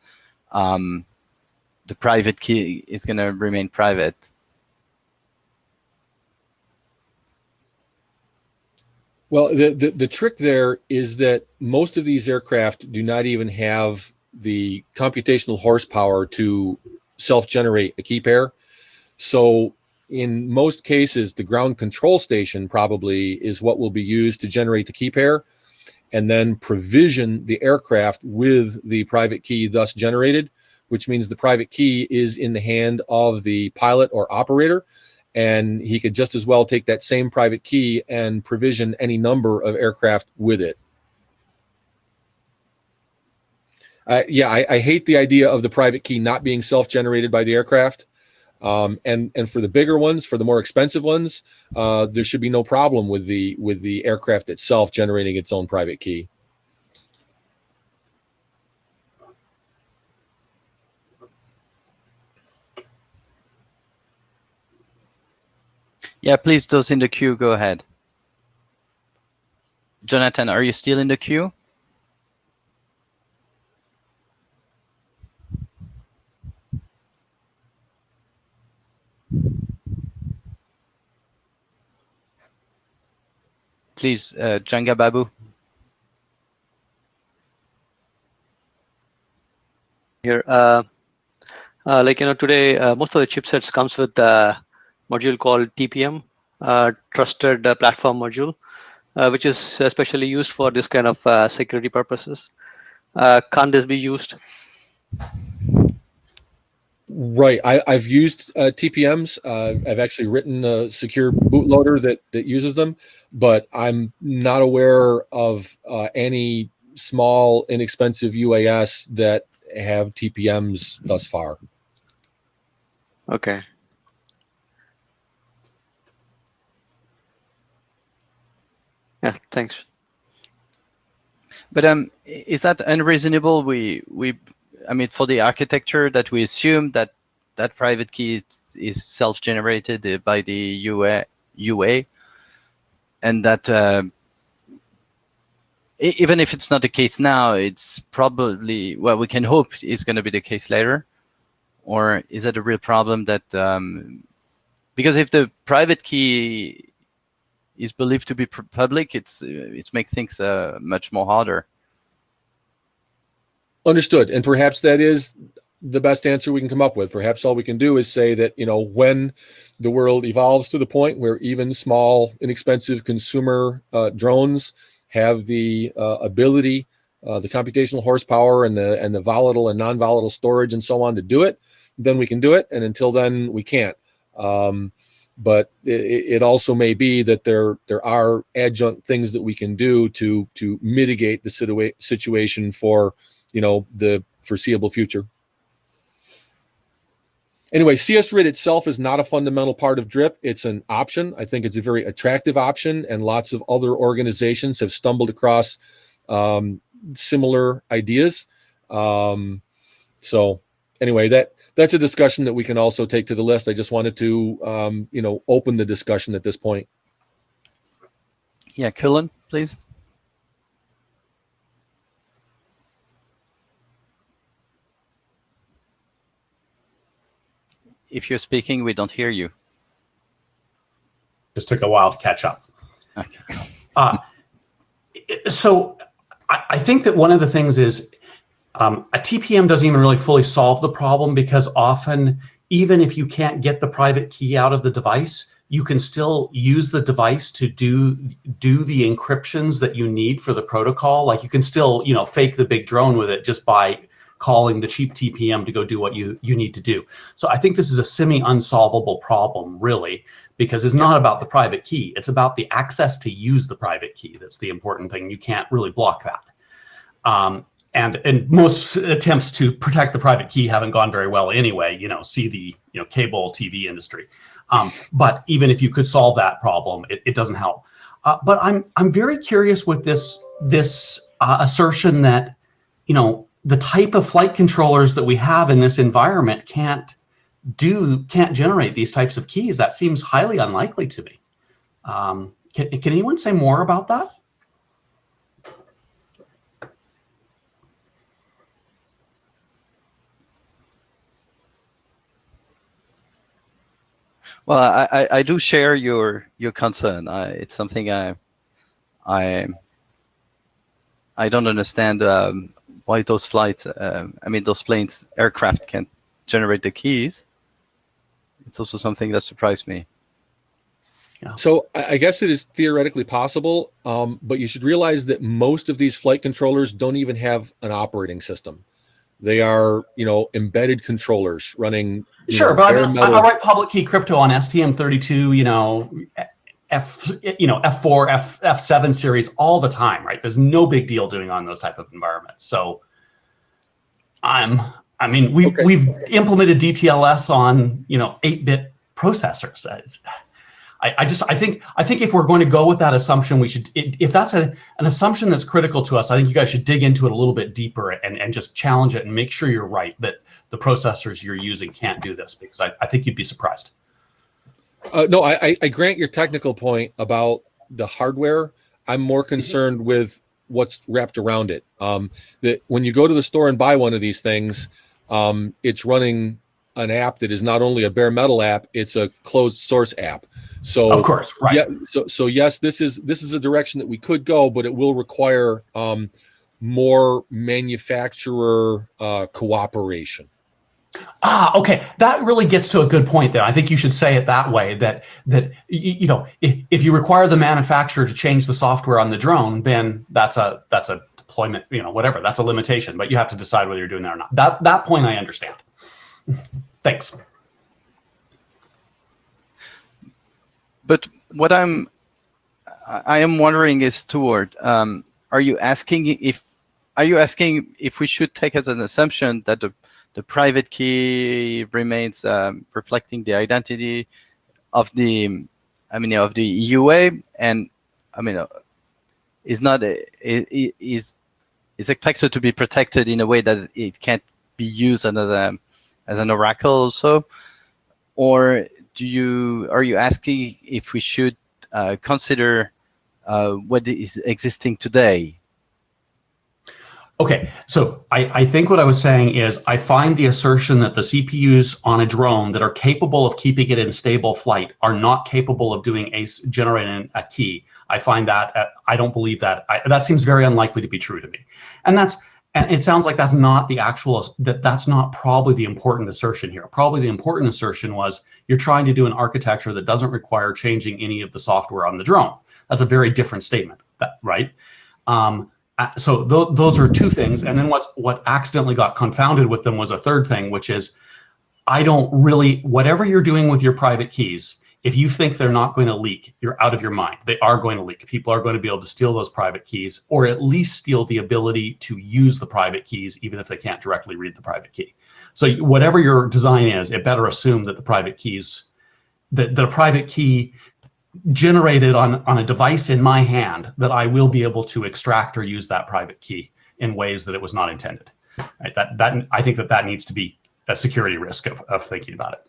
the private key is going to remain private. Well, the trick there is that most of these aircraft do not even have the computational horsepower to self-generate a key pair. So in most cases, the ground control station probably is what will be used to generate the key pair, and then provision the aircraft with the private key thus generated, which means the private key is in the hand of the pilot or operator, and he could just as well take that same private key and provision any number of aircraft with it. Yeah, I hate the idea of the private key not being self-generated by the aircraft. And for the bigger ones, for the more expensive ones, there should be no problem with the aircraft itself generating its own private key. Yeah, please, those in the queue, go ahead. Jonathan, are you still in the queue? Please, Janga Babu. Here, like today, most of the chipsets comes with a module called TPM, Trusted Platform Module, which is especially used for this kind of security purposes. Can't this be used? Right. I've used TPMs. I've actually written a secure bootloader that uses them, but I'm not aware of any small, inexpensive UAS that have TPMs thus far. Okay. Yeah, thanks. But is that unreasonable? I mean, for the architecture that we assume that private key is self-generated by the UA, and that even if it's not the case now, it's probably, well, we can hope is going to be the case later. Or is that a real problem that, because if the private key is believed to be public, it's makes things much more harder. Understood. And perhaps that is the best answer we can come up with. Perhaps all we can do is say that, when the world evolves to the point where even small, inexpensive consumer drones have the ability, the computational horsepower and the volatile and non-volatile storage and so on to do it, then we can do it. And until then, we can't. But it also may be that there are adjunct things that we can do to mitigate the situation for the foreseeable future. Anyway, CSRID itself is not a fundamental part of DRIP. It's an option. I think it's a very attractive option, and lots of other organizations have stumbled across similar ideas. So anyway, that's a discussion that we can also take to the list. I just wanted to open the discussion at this point. Yeah, Cullen, please. If you're speaking, we don't hear you. Just took a while to catch up. Okay. So I think that one of the things is a TPM doesn't even really fully solve the problem, because often, even if you can't get the private key out of the device, you can still use the device to do the encryptions that you need for the protocol. Like you can still, fake the big drone with it just by calling the cheap TPM to go do what you need to do. So I think this is a semi-unsolvable problem, really, because it's not about the private key. It's about the access to use the private key. That's the important thing. You can't really block that. And most attempts to protect the private key haven't gone very well anyway. See the cable TV industry. But even if you could solve that problem, it doesn't help. But I'm very curious with this assertion that the type of flight controllers that we have in this environment can't generate these types of keys. That seems highly unlikely to me. Can anyone say more about that? Well, I do share your concern. It's something I don't understand why those flights, those planes, aircraft can't generate the keys. It's also something that surprised me. Yeah. So I guess it is theoretically possible, but you should realize that most of these flight controllers don't even have an operating system. They are, embedded controllers running. Sure, but I write public key crypto on STM32, F4, F7 series all the time, right? There's no big deal doing on those type of environments. So we've implemented DTLS on 8-bit processors. I think if we're going to go with that assumption, we should, if that's an assumption that's critical to us, I think you guys should dig into it a little bit deeper and just challenge it and make sure you're right that the processors you're using can't do this, because I think you'd be surprised. No, I grant your technical point about the hardware. I'm more concerned with what's wrapped around it. That when you go to the store and buy one of these things, it's running an app that is not only a bare metal app, it's a closed source app. So of course, right. Yeah. So yes, this is a direction that we could go, but it will require more manufacturer cooperation. Okay. That really gets to a good point there. I think you should say it that way, that if you require the manufacturer to change the software on the drone, then that's a deployment, whatever, that's a limitation, but you have to decide whether you're doing that or not. That point I understand. Thanks. But what I am wondering is, Stuart, are you asking if we should take as an assumption that the private key remains reflecting the identity of the EUA, and is expected to be protected in a way that it can't be used as an oracle also, or are you asking if we should consider what is existing today? Okay, so I think what I was saying is I find the assertion that the CPUs on a drone that are capable of keeping it in stable flight are not capable of generating a key. I find that I don't believe that. That seems very unlikely to be true to me, and it sounds like that's not that's not probably the important assertion here. Probably the important assertion was you're trying to do an architecture that doesn't require changing any of the software on the drone. That's a very different statement, right? So those are two things, and then what accidentally got confounded with them was a third thing, which is whatever you're doing with your private keys, if you think they're not going to leak, you're out of your mind. They are going to leak. People are going to be able to steal those private keys, or at least steal the ability to use the private keys, even if they can't directly read the private key. So whatever your design is, it better assume that the private keys, that the private key generated on a device in my hand, that I will be able to extract or use that private key in ways that it was not intended. Right? That I think that needs to be a security risk of thinking about it.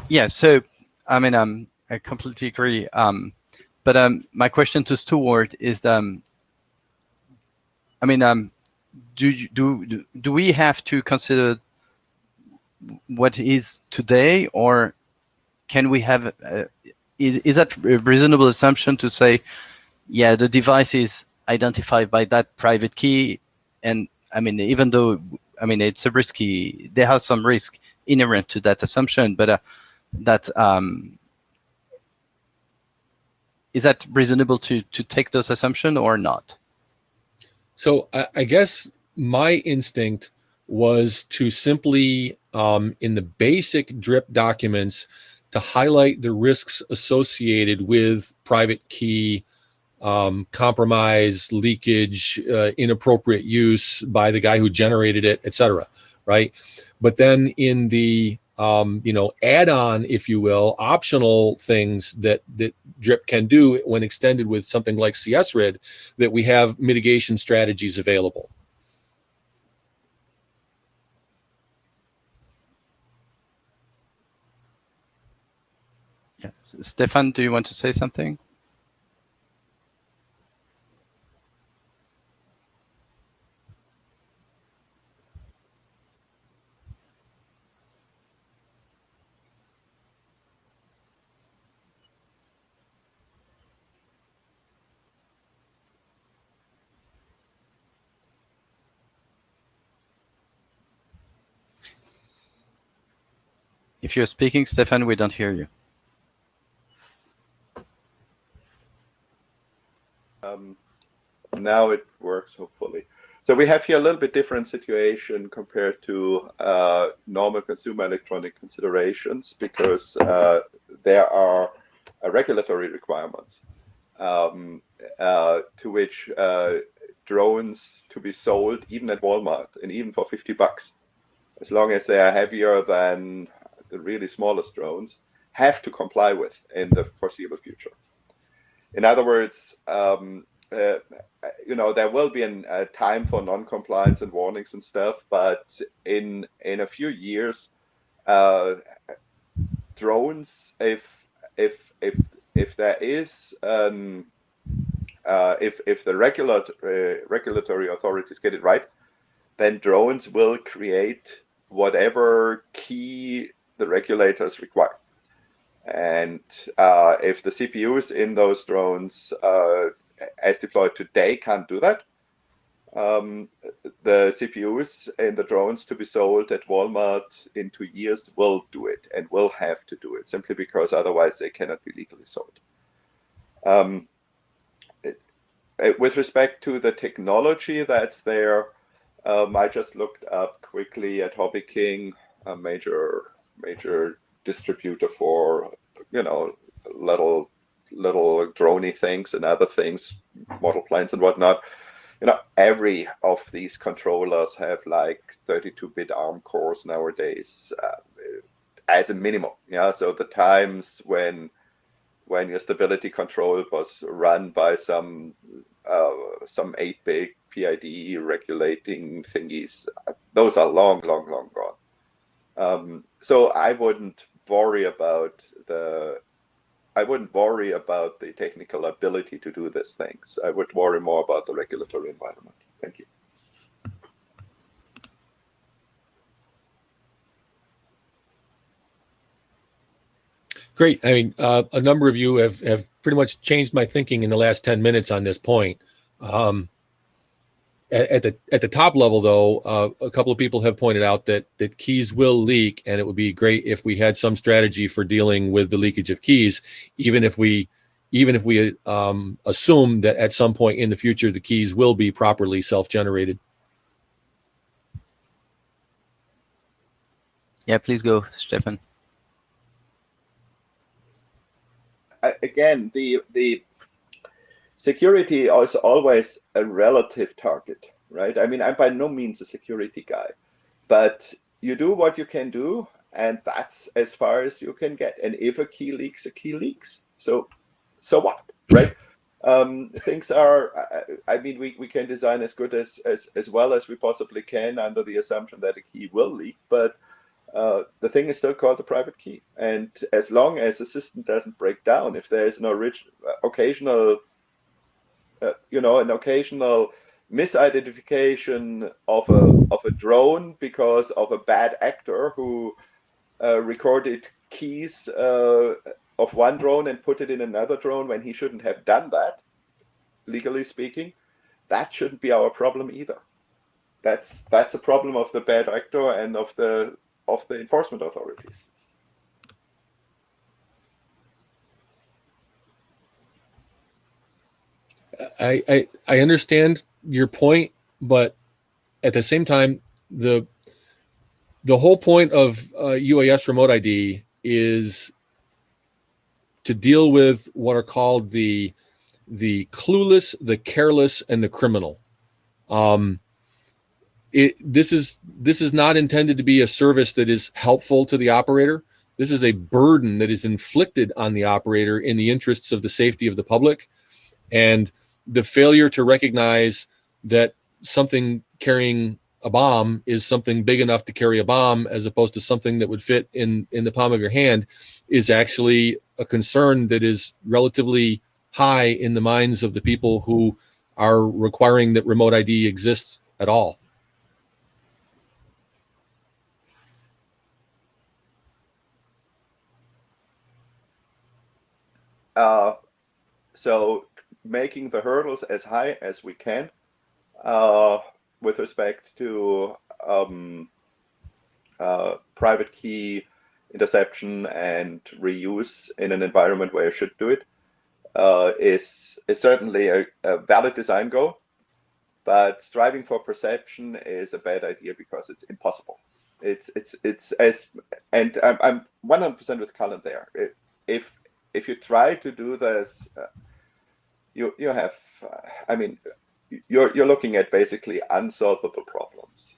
Yeah, so I completely agree. But my question to Stuart is, do we have to consider what is today, or can we have? Is that a reasonable assumption to say, yeah, the device is identified by that private key, and even though it's a risky, there has some risk inherent to that assumption, but is that reasonable to take those assumptions or not? So I guess my instinct was to simply, in the basic DRIP documents, to highlight the risks associated with private key compromise, leakage, inappropriate use by the guy who generated it, etc. Right? But then in the add-on, if you will, optional things that DRIP can do when extended with something like CSRID, that we have mitigation strategies available. Yeah. Stefan, do you want to say something? If you're speaking, Stefan, we don't hear you. Now it works, hopefully. So we have here a little bit different situation compared to normal consumer electronic considerations, because there are regulatory requirements to which drones to be sold even at Walmart, and even for $50, as long as they are heavier than the really smallest drones, have to comply with in the foreseeable future. In other words, there will be a time for non-compliance and warnings and stuff, but in a few years, drones, if there is if the regulatory authorities get it right, then drones will create whatever key the regulators require. And if the CPUs in those drones, as deployed today, can't do that, the CPUs in the drones to be sold at Walmart in 2 years will do it, and will have to do it, simply because otherwise they cannot be legally sold. With respect to the technology that's there, I just looked up quickly at Hobby King, a major distributor for little droney things and other things, model planes and whatnot. Every of these controllers have like 32-bit ARM cores nowadays, as a minimum. Yeah, so the times when your stability control was run by some 8-bit PID regulating thingies, those are long gone. So I wouldn't worry about the technical ability to do these things. I would worry more about the regulatory environment. Thank you. Great. I mean, a number of you have pretty much changed my thinking in the last 10 minutes on this point. At the top level, though, a couple of people have pointed out that keys will leak, and it would be great if we had some strategy for dealing with the leakage of keys, even if we assume that at some point in the future the keys will be properly self-generated. Yeah, please go, Stefan. Again, the security is always a relative target, right? I mean, I'm by no means a security guy, but you do what you can do, and that's as far as you can get. And if a key leaks, a key leaks. So what, right? Things are, I mean, we can design as good as well as we possibly can under the assumption that a key will leak, but the thing is still called a private key. And as long as the system doesn't break down, if there is an occasional misidentification of a drone because of a bad actor who recorded keys of one drone and put it in another drone when he shouldn't have done that, legally speaking, that shouldn't be our problem either. That's a problem of the bad actor and of the enforcement authorities. I understand your point, but at the same time, the whole point of UAS remote ID is to deal with what are called the clueless, the careless, and the criminal. this is not intended to be a service that is helpful to the operator. This is a burden that is inflicted on the operator in the interests of the safety of the public. And the failure to recognize that something carrying a bomb is something big enough to carry a bomb as opposed to something that would fit in the palm of your hand is actually a concern that is relatively high in the minds of the people who are requiring that remote ID exists at all. So making the hurdles as high as we can with respect to private key interception and reuse in an environment where you should do it is certainly a valid design goal, but striving for perception is a bad idea because it's impossible. It's as, and I'm 100% with Cullen there. If you try to do this, you have, I mean, you're looking at basically unsolvable problems,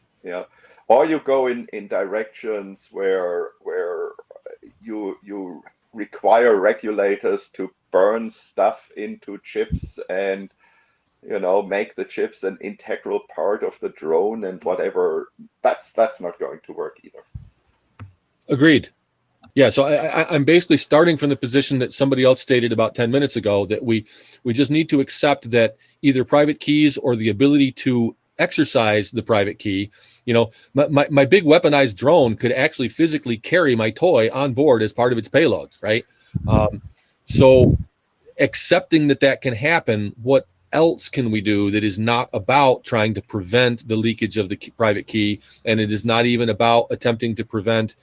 or you go in directions where you require regulators to burn stuff into chips and make the chips an integral part of the drone and whatever. That's not going to work either. Agreed. Yeah, so I'm basically starting from the position that somebody else stated about 10 minutes ago, that we just need to accept that either private keys or the ability to exercise the private key, my big weaponized drone could actually physically carry my toy on board as part of its payload, right? So accepting that can happen, what else can we do that is not about trying to prevent the leakage of the private key, and it is not even about attempting to prevent,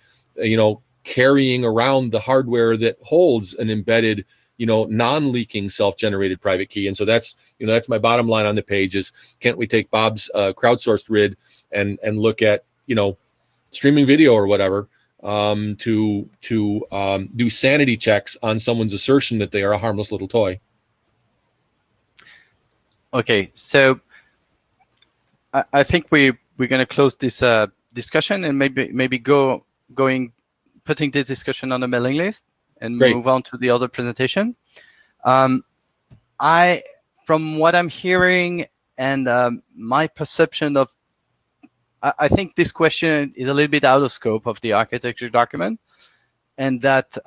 carrying around the hardware that holds an embedded, non-leaking self-generated private key. And so that's my bottom line on the page is, can't we take Bob's crowdsourced RID and look at, streaming video or whatever to do sanity checks on someone's assertion that they are a harmless little toy. Okay, so I think we're going to close this discussion and maybe putting this discussion on the mailing list and Great. Move on to the other presentation. From what I'm hearing and my perception of, I think this question is a little bit out of scope of the architecture document, and that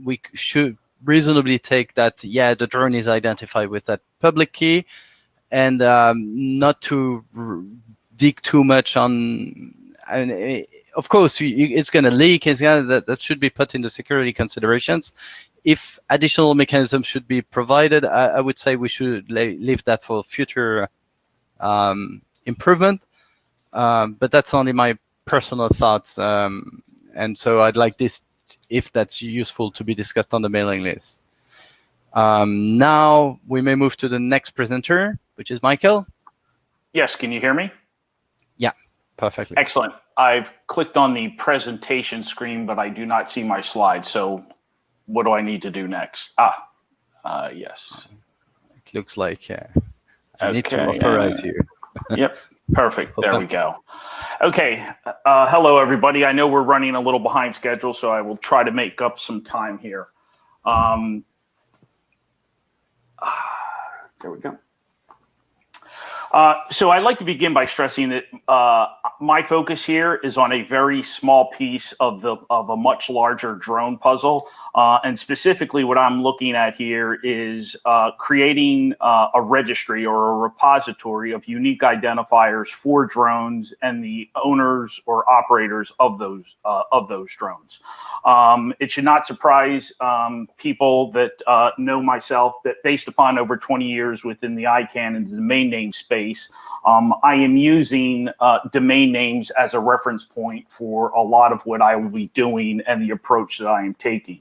we should reasonably take that, yeah, the drone is identified with that public key, and not to dig too much on. And of course, it's going to leak. That should be put into security considerations. If additional mechanisms should be provided, I would say we should leave that for future improvement. But that's only my personal thoughts. And so I'd like this, if that's useful, to be discussed on the mailing list. Now we may move to the next presenter, which is Michael. Yes, can you hear me? Yeah, perfectly. Excellent. I've clicked on the presentation screen, but I do not see my slides. So what do I need to do next? Yes. It looks like I need to authorize you. Yep, perfect. There we go. Okay, hello everybody. I know we're running a little behind schedule, so I will try to make up some time here. There we go. So I'd like to begin by stressing that my focus here is on a very small piece of a much larger drone puzzle. And specifically what I'm looking at here is creating a registry or a repository of unique identifiers for drones and the owners or operators of those drones. It should not surprise people that know myself that based upon over 20 years within the ICANN and domain name space, I am using domain names as a reference point for a lot of what I will be doing and the approach that I am taking.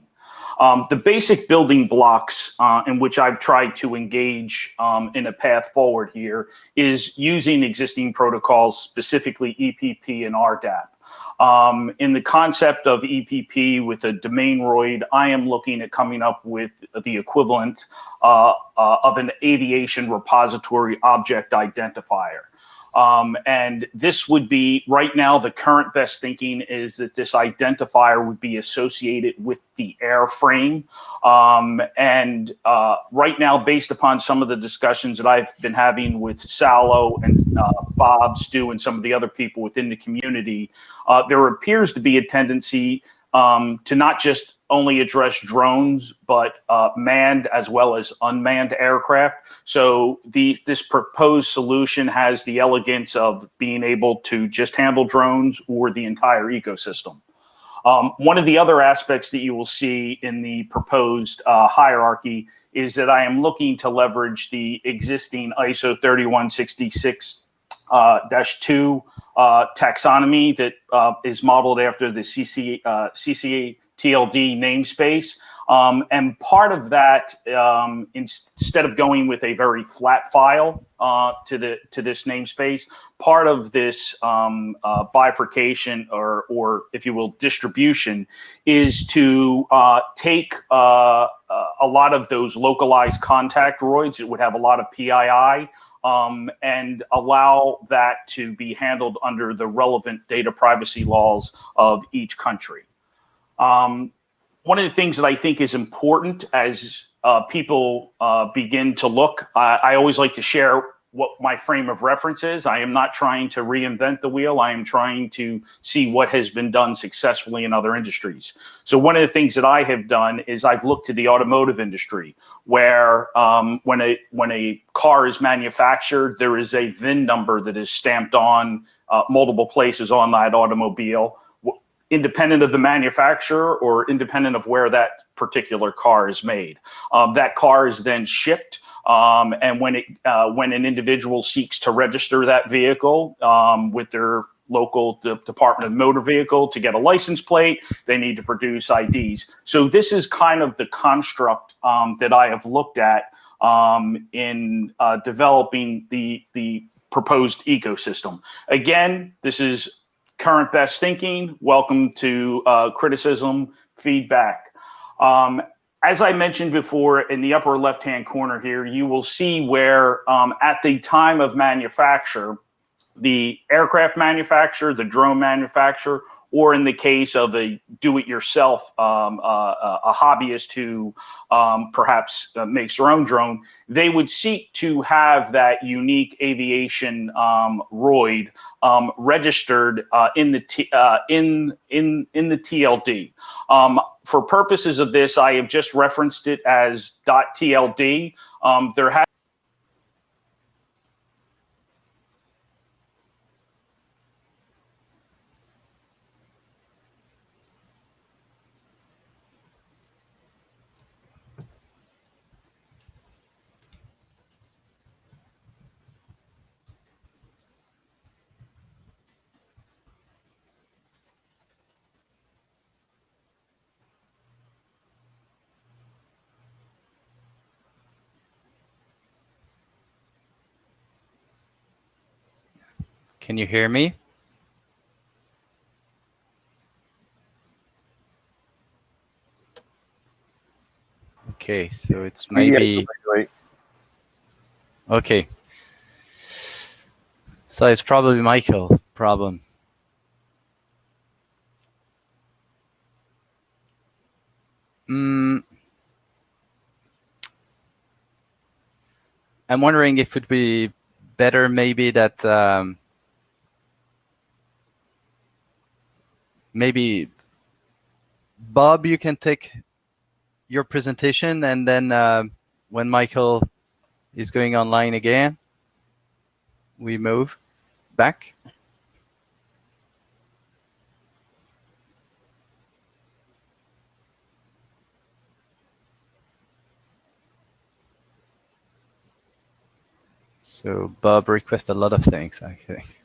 The basic building blocks in which I've tried to engage in a path forward here is using existing protocols, specifically EPP and RDAP. In the concept of EPP with a domain roid, I am looking at coming up with the equivalent of an aviation repository object identifier. And this would be, right now, the current best thinking is that this identifier would be associated with the airframe. And right now, based upon some of the discussions that I've been having with Salo and Bob, Stu, and some of the other people within the community, there appears to be a tendency to not just only address drones, but manned as well as unmanned aircraft. So this proposed solution has the elegance of being able to just handle drones or the entire ecosystem. One of the other aspects that you will see in the proposed hierarchy is that I am looking to leverage the existing ISO 3166-2 taxonomy that is modeled after the CCA TLD namespace. And part of that, instead of going with a very flat file to this namespace, part of this bifurcation or if you will, distribution is to take a lot of those localized contact roids. It would have a lot of PII. And allow that to be handled under the relevant data privacy laws of each country. One of the things that I think is important as people begin to look, I always like to share what my frame of reference is. I am not trying to reinvent the wheel. I am trying to see what has been done successfully in other industries. So one of the things that I have done is I've looked to the automotive industry, where when a car is manufactured, there is a VIN number that is stamped on multiple places on that automobile, independent of the manufacturer or independent of where that particular car is made. That car is then shipped. And when an individual seeks to register that vehicle with their local Department of Motor Vehicle to get a license plate, they need to produce IDs. So this is kind of the construct that I have looked at in developing the proposed ecosystem. Again, this is current best thinking. Welcome to criticism, feedback. As I mentioned before, in the upper left-hand corner here, you will see where at the time of manufacture, the aircraft manufacturer, the drone manufacturer, or in the case of a do-it-yourself, a hobbyist who perhaps makes their own drone, they would seek to have that unique aviation roid registered in the TLD. For purposes of this, I have just referenced it as .tld. There has Can you hear me? Okay, so it's maybe... Okay. So it's probably Michael problem. I'm wondering if it would be better maybe that maybe Bob, you can take your presentation, and then when Michael is going online again, we move back. So Bob requests a lot of things, I think.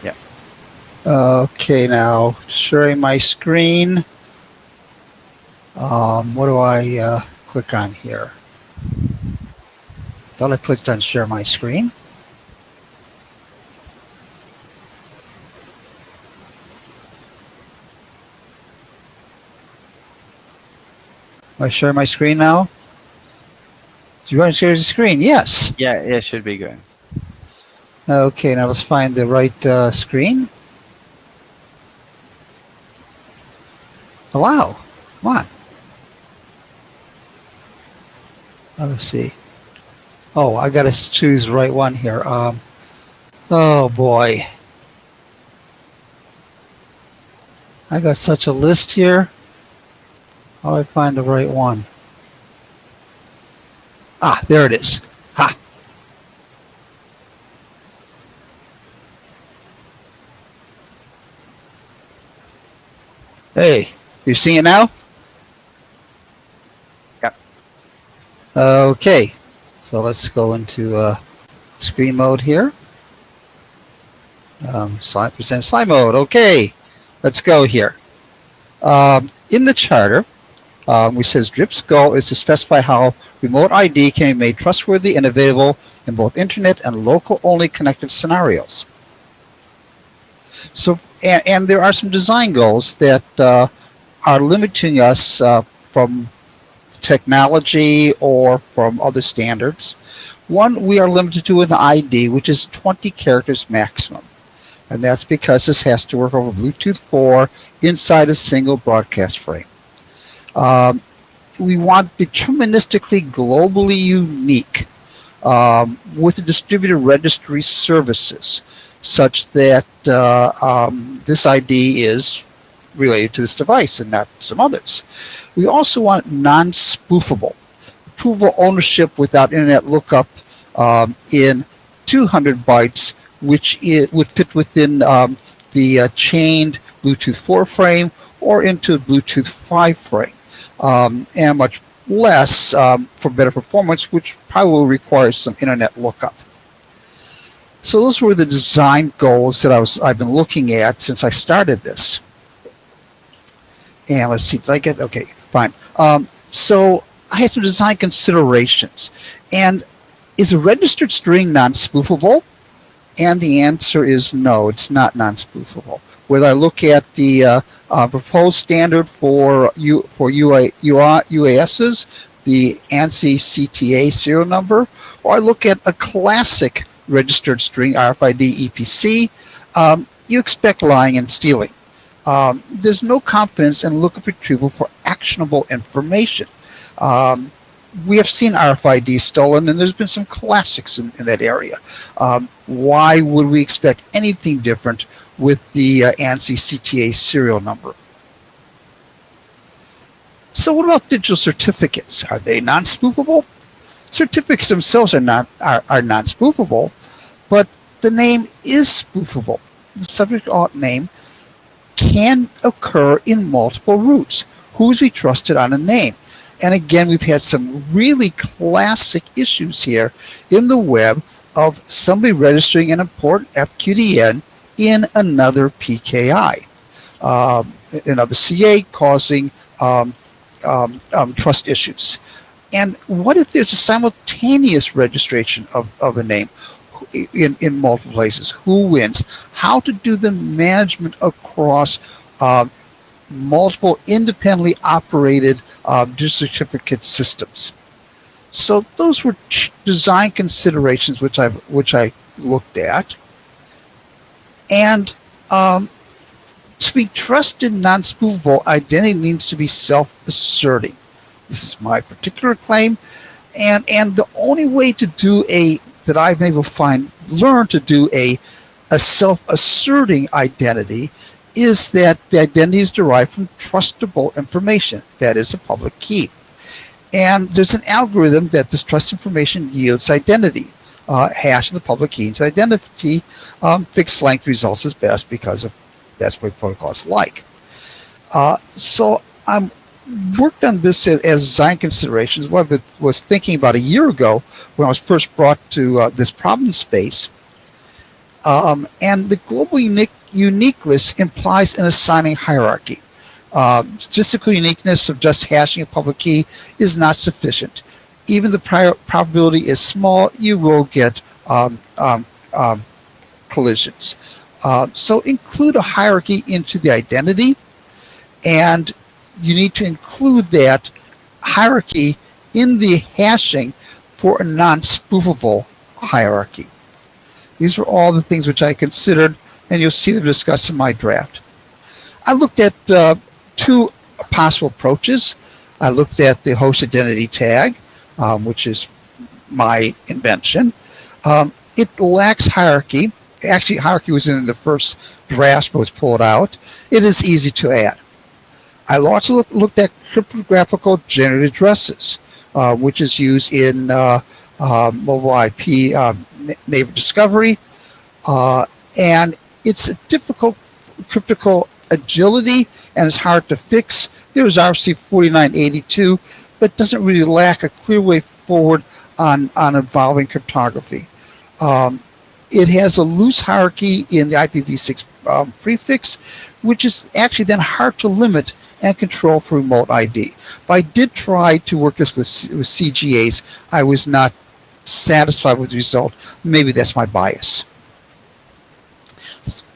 Yeah. Okay, now sharing my screen. What do I click on here? Thought I clicked on share my screen. I share my screen now? Do you want to share the screen? Yes. Yeah, it should be good. Okay, now let's find the right screen. Oh, wow. Come on. Let's see. Oh, I got to choose the right one here. Oh, boy. I got such a list here. How do I find the right one? Ah, there it is. Ha! Hey, you see it now? Yep. Okay, so let's go into screen mode here. Present slide mode. Okay, let's go here. In the charter, which says DRIP's goal is to specify how remote ID can be made trustworthy and available in both internet and local-only connected scenarios. So, and there are some design goals that are limiting us from technology or from other standards. One, we are limited to an ID, which is 20 characters maximum. And that's because this has to work over Bluetooth 4 inside a single broadcast frame. We want deterministically globally unique with the distributed registry services such that this ID is related to this device and not some others. We also want non-spoofable, provable ownership without internet lookup in 200 bytes, which would fit within the chained Bluetooth 4 frame or into a Bluetooth 5 frame, and much less for better performance, which probably will require some internet lookup. So those were the design goals that I've been looking at since I started this. And let's see, did I get, okay, fine. So I had some design considerations. And is a registered string non-spoofable? And the answer is no, it's not non-spoofable. Whether I look at the proposed standard for UASs, the ANSI CTA serial number, or I look at a classic registered string, RFID EPC, you expect lying and stealing. There's no confidence in lookup retrieval for actionable information. We have seen RFID stolen, and there's been some classics in that area. Why would we expect anything different with the ANSI CTA serial number? So what about digital certificates? Are they non-spoofable? Certificates themselves are non-spoofable, but the name is spoofable. The subject name can occur in multiple routes. Who's we trusted on a name? And again, we've had some really classic issues here in the web of somebody registering an important FQDN in another PKI, another CA, causing trust issues. And what if there's a simultaneous registration of a name in multiple places? Who wins? How to do the management across multiple independently operated digital certificate systems. So those were design considerations which I looked at. And to be trusted non-spoofable, identity needs to be self-asserting. This is my particular claim, and the only way to do that I've been able to learn to do a self-asserting identity is that the identity is derived from trustable information. That is a public key. And there's an algorithm that this trust information yields identity. Hash the public key into identity. Fixed length results as best because that's what protocols like. So I'm worked on this as design considerations. What I was thinking about a year ago when I was first brought to this problem space. And the global uniqueness implies an assigning hierarchy. Statistical uniqueness of just hashing a public key is not sufficient. Even the probability is small, you will get collisions. So include a hierarchy into the identity, and you need to include that hierarchy in the hashing for a non-spoofable hierarchy. These are all the things which I considered, and you'll see them discussed in my draft. I looked at two possible approaches. I looked at the host identity tag, which is my invention. It lacks hierarchy. Actually, hierarchy was in the first draft, but was pulled out. It is easy to add. I also looked at cryptographical generated addresses, which is used in mobile IP neighbor discovery, and it's a difficult cryptical agility, and it's hard to fix. There's RC 4982, but doesn't really lack a clear way forward on evolving cryptography. It has a loose hierarchy in the IPv6 prefix, which is actually then hard to limit and control for remote ID. But I did try to work this with CGAs. I was not satisfied with the result. Maybe that's my bias.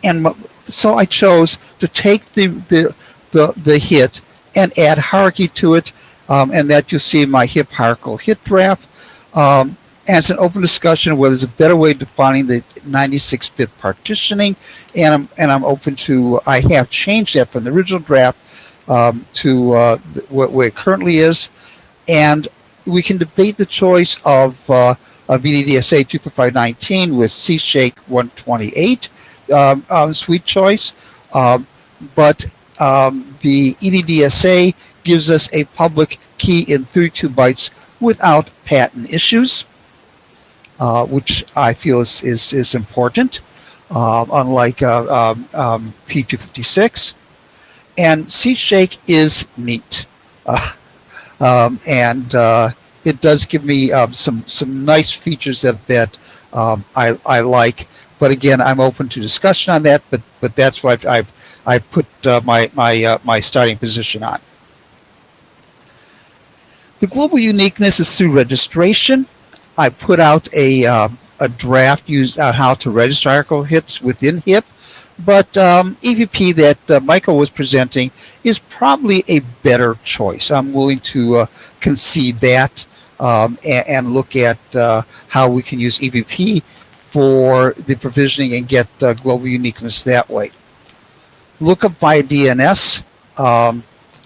And so I chose to take the hit and add hierarchy to it, and that you'll see in my HIP hierarchical hit draft. And it's an open discussion whether there's a better way of defining the 96-bit partitioning, and I'm open to. I have changed that from the original draft to where it currently is, and we can debate the choice of VDDSA 24519 with C-Shake 128 sweet choice, but the EDDSA gives us a public key in 32 bytes without patent issues, which I feel is important, unlike P256. And C-Shake is neat, and it does give me some nice features that I like. But again, I'm open to discussion on that. But that's what I put my starting position on. The global uniqueness is through registration. I put out a draft used on how to register hierarchical hits within HIP, but EVP that Michael was presenting is probably a better choice. I'm willing to concede that and look at how we can use EVP for the provisioning and get global uniqueness that way. Lookup by DNS.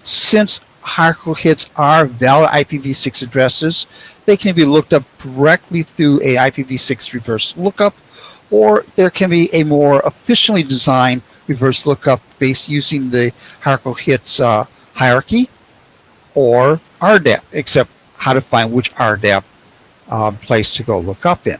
Since hierarchical hits are valid IPv6 addresses, they can be looked up directly through a IPv6 reverse lookup, or there can be a more efficiently designed reverse lookup based using the hierarchical hits hierarchy or RDAP, except how to find which RDAP place to go look up in.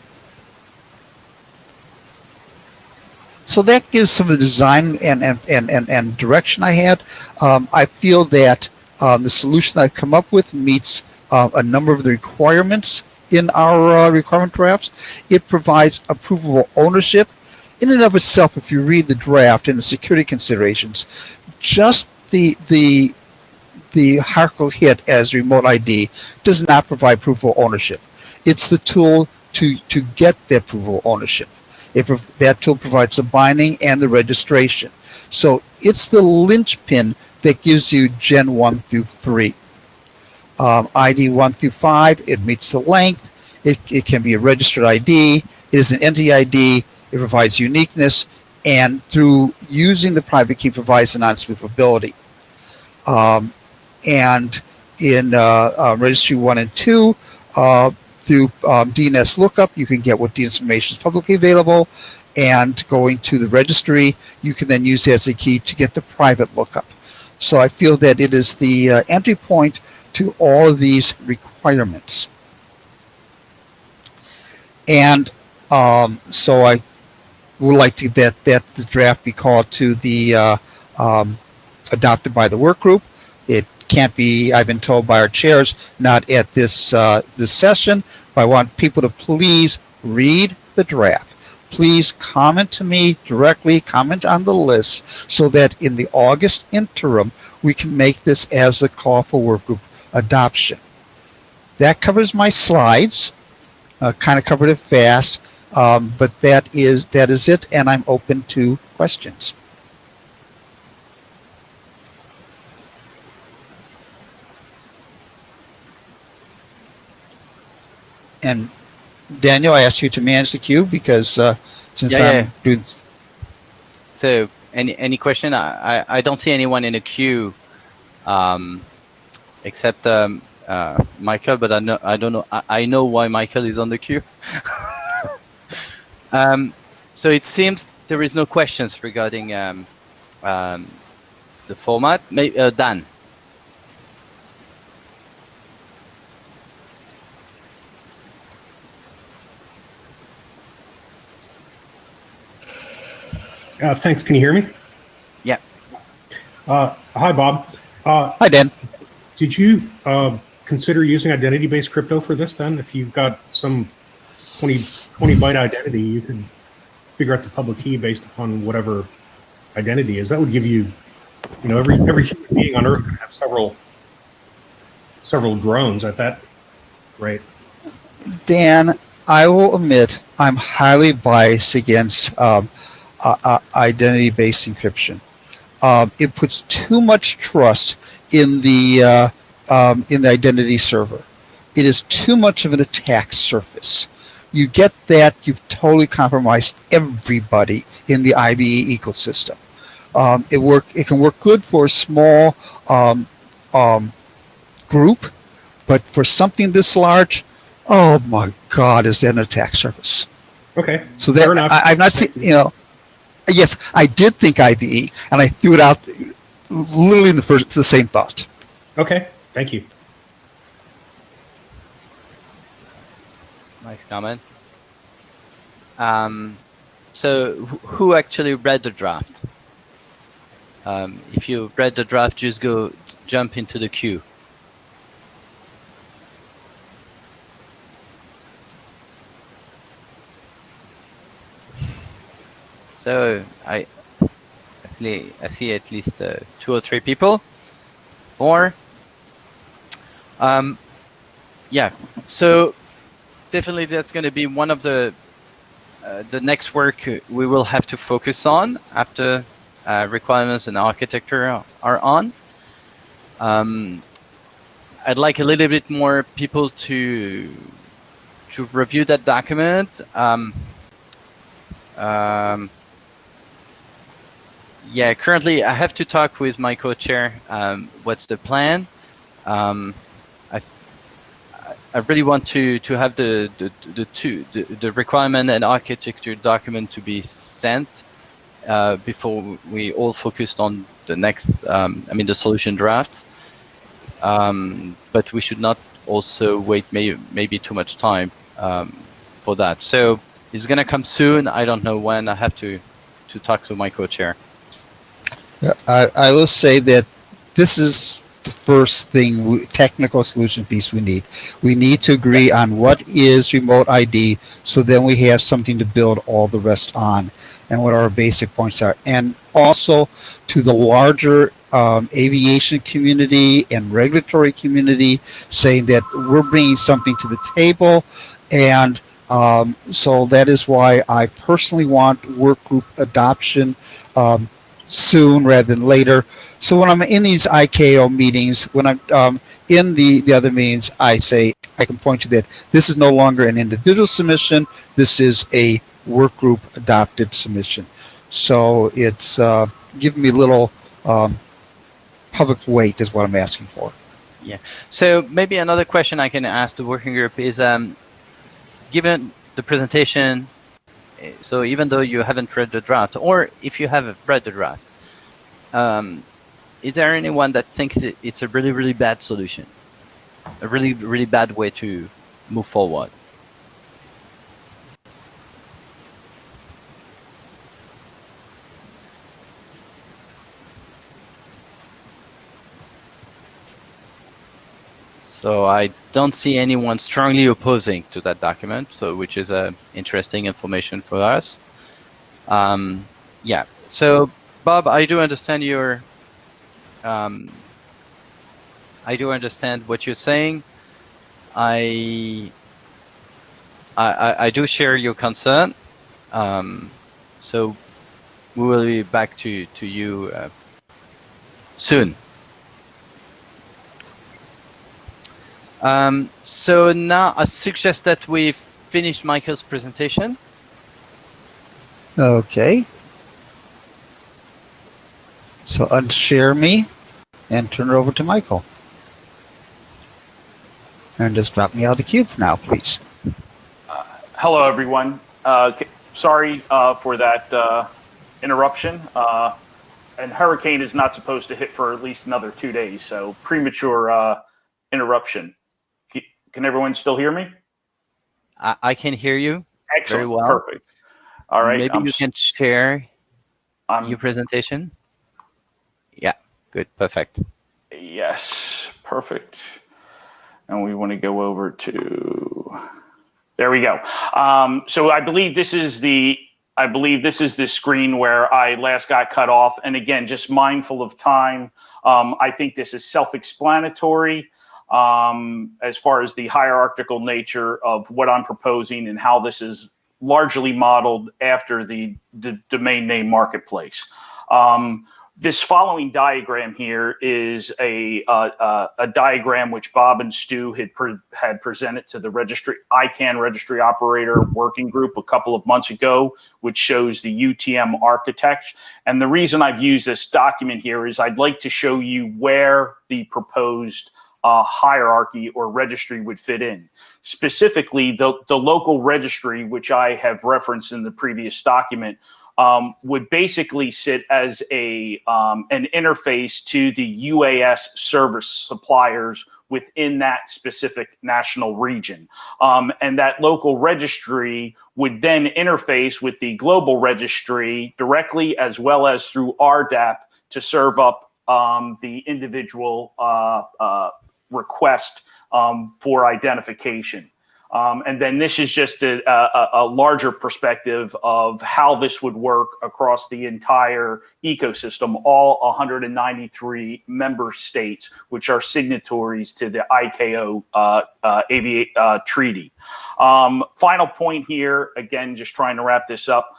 So that gives some of the design and direction I had. I feel that the solution I've come up with meets a number of the requirements in our requirement drafts. It provides approvable ownership. In and of itself, if you read the draft and the security considerations, just the hierarchical hit as remote ID does not provide provable ownership. It's the tool to get that provable ownership. That tool provides the binding and the registration. So it's the linchpin that gives you Gen 1 through 3. ID 1 through 5, it meets the length. It can be a registered ID. It is an entity ID. It provides uniqueness. And through using the private key provides the non-spoofability. And in Registry 1 and 2, through DNS lookup, you can get what DNS information is publicly available, and going to the registry, you can then use it as a key to get the private lookup. So I feel that it is the entry point to all of these requirements. And so I would like to that the draft be called to the adopted by the work group. It can't be, I've been told by our chairs, not at this this session, but I want people to please read the draft. Please comment to me directly, comment on the list, so that in the August interim, we can make this as a call for work group adoption. That covers my slides. Kind of covered it fast, but that is it, and I'm open to questions. and Daniel, I asked you to manage the queue because since I'm doing. So any question? I don't see anyone in the queue, except Michael, but I don't know. I know why Michael is on the queue. So it seems there is no questions regarding the format. Dan. Thanks. Can you hear me? Yeah. Hi, Bob. Hi, Dan. Did you consider using identity-based crypto for this then? If you've got some 20 byte identity, you can figure out the public key based upon whatever identity is. That would give you, every human being on Earth could have several drones at that rate. Dan, I will admit I'm highly biased against identity-based encryption. It puts too much trust in the identity server. It is too much of an attack surface. You get that, you've totally compromised everybody in the IBE ecosystem. It can work good for a small group, but for something this large, oh my God, is that an attack surface? Okay. So that I've not seen, yes, I did think IBE, and I threw it out literally in the same thought. Okay, thank you. Nice comment. So who actually read the draft? If you read the draft, just jump into the queue. So I see at least 2 or 3 people. 4. Yeah. So definitely that's going to be one of the next work we will have to focus on after requirements and architecture are on. I'd like a little bit more people to review that document. Yeah, currently I have to talk with my co-chair. What's the plan? I really want to have the requirement and architecture document to be sent before we all focused on the next, the solution drafts. But we should not also wait maybe too much time for that. So it's gonna come soon. I don't know when. I have to talk to my co-chair. I will say that this is the first thing, technical solution piece we need. We need to agree on what is remote ID, so then we have something to build all the rest on, and what our basic points are. And also to the larger aviation community and regulatory community, saying that we're bringing something to the table. And so that is why I personally want work group adoption soon rather than later. So when I'm in these ICAO meetings, when I'm in the other meetings, I say, I can point to that this is no longer an individual submission, this is a work group adopted submission. So it's giving me a little public weight is what I'm asking for. Yeah, so maybe another question I can ask the working group is, given the presentation, so even though you haven't read the draft, or if you have read the draft, is there anyone that thinks it's a really, really bad solution? A really, really bad way to move forward? So I don't see anyone strongly opposing to that document, so which is interesting information for us. Yeah. So Bob, I do understand your. I do understand what you're saying. I do share your concern. So we will be back to you soon. So now I suggest that we finish Michael's presentation. Okay. So unshare me and turn it over to Michael. And just drop me out of the cube now, please. Hello, everyone. Sorry for that interruption. And hurricane is not supposed to hit for at least another 2 days, so premature interruption. Can everyone still hear me? I can hear you. Excellent. Very well. Perfect. All right. Maybe you can share your presentation. Yeah, good. Perfect. Yes, perfect. And we want to go over to, there we go. So I believe this is the screen where I last got cut off. And again, just mindful of time, I think this is self-explanatory as far as the hierarchical nature of what I'm proposing and how this is largely modeled after the domain name marketplace. This following diagram here is a diagram which Bob and Stu had presented to the ICANN registry operator working group a couple of months ago, which shows the UTM architecture. And the reason I've used this document here is I'd like to show you where the proposed hierarchy or registry would fit in. Specifically, the local registry, which I have referenced in the previous document, would basically sit as an interface to the UAS service suppliers within that specific national region. And that local registry would then interface with the global registry directly as well as through RDAP to serve up the individual request for identification. And then this is just a larger perspective of how this would work across the entire ecosystem, all 193 member states, which are signatories to the ICAO treaty. Final point here, again, just trying to wrap this up.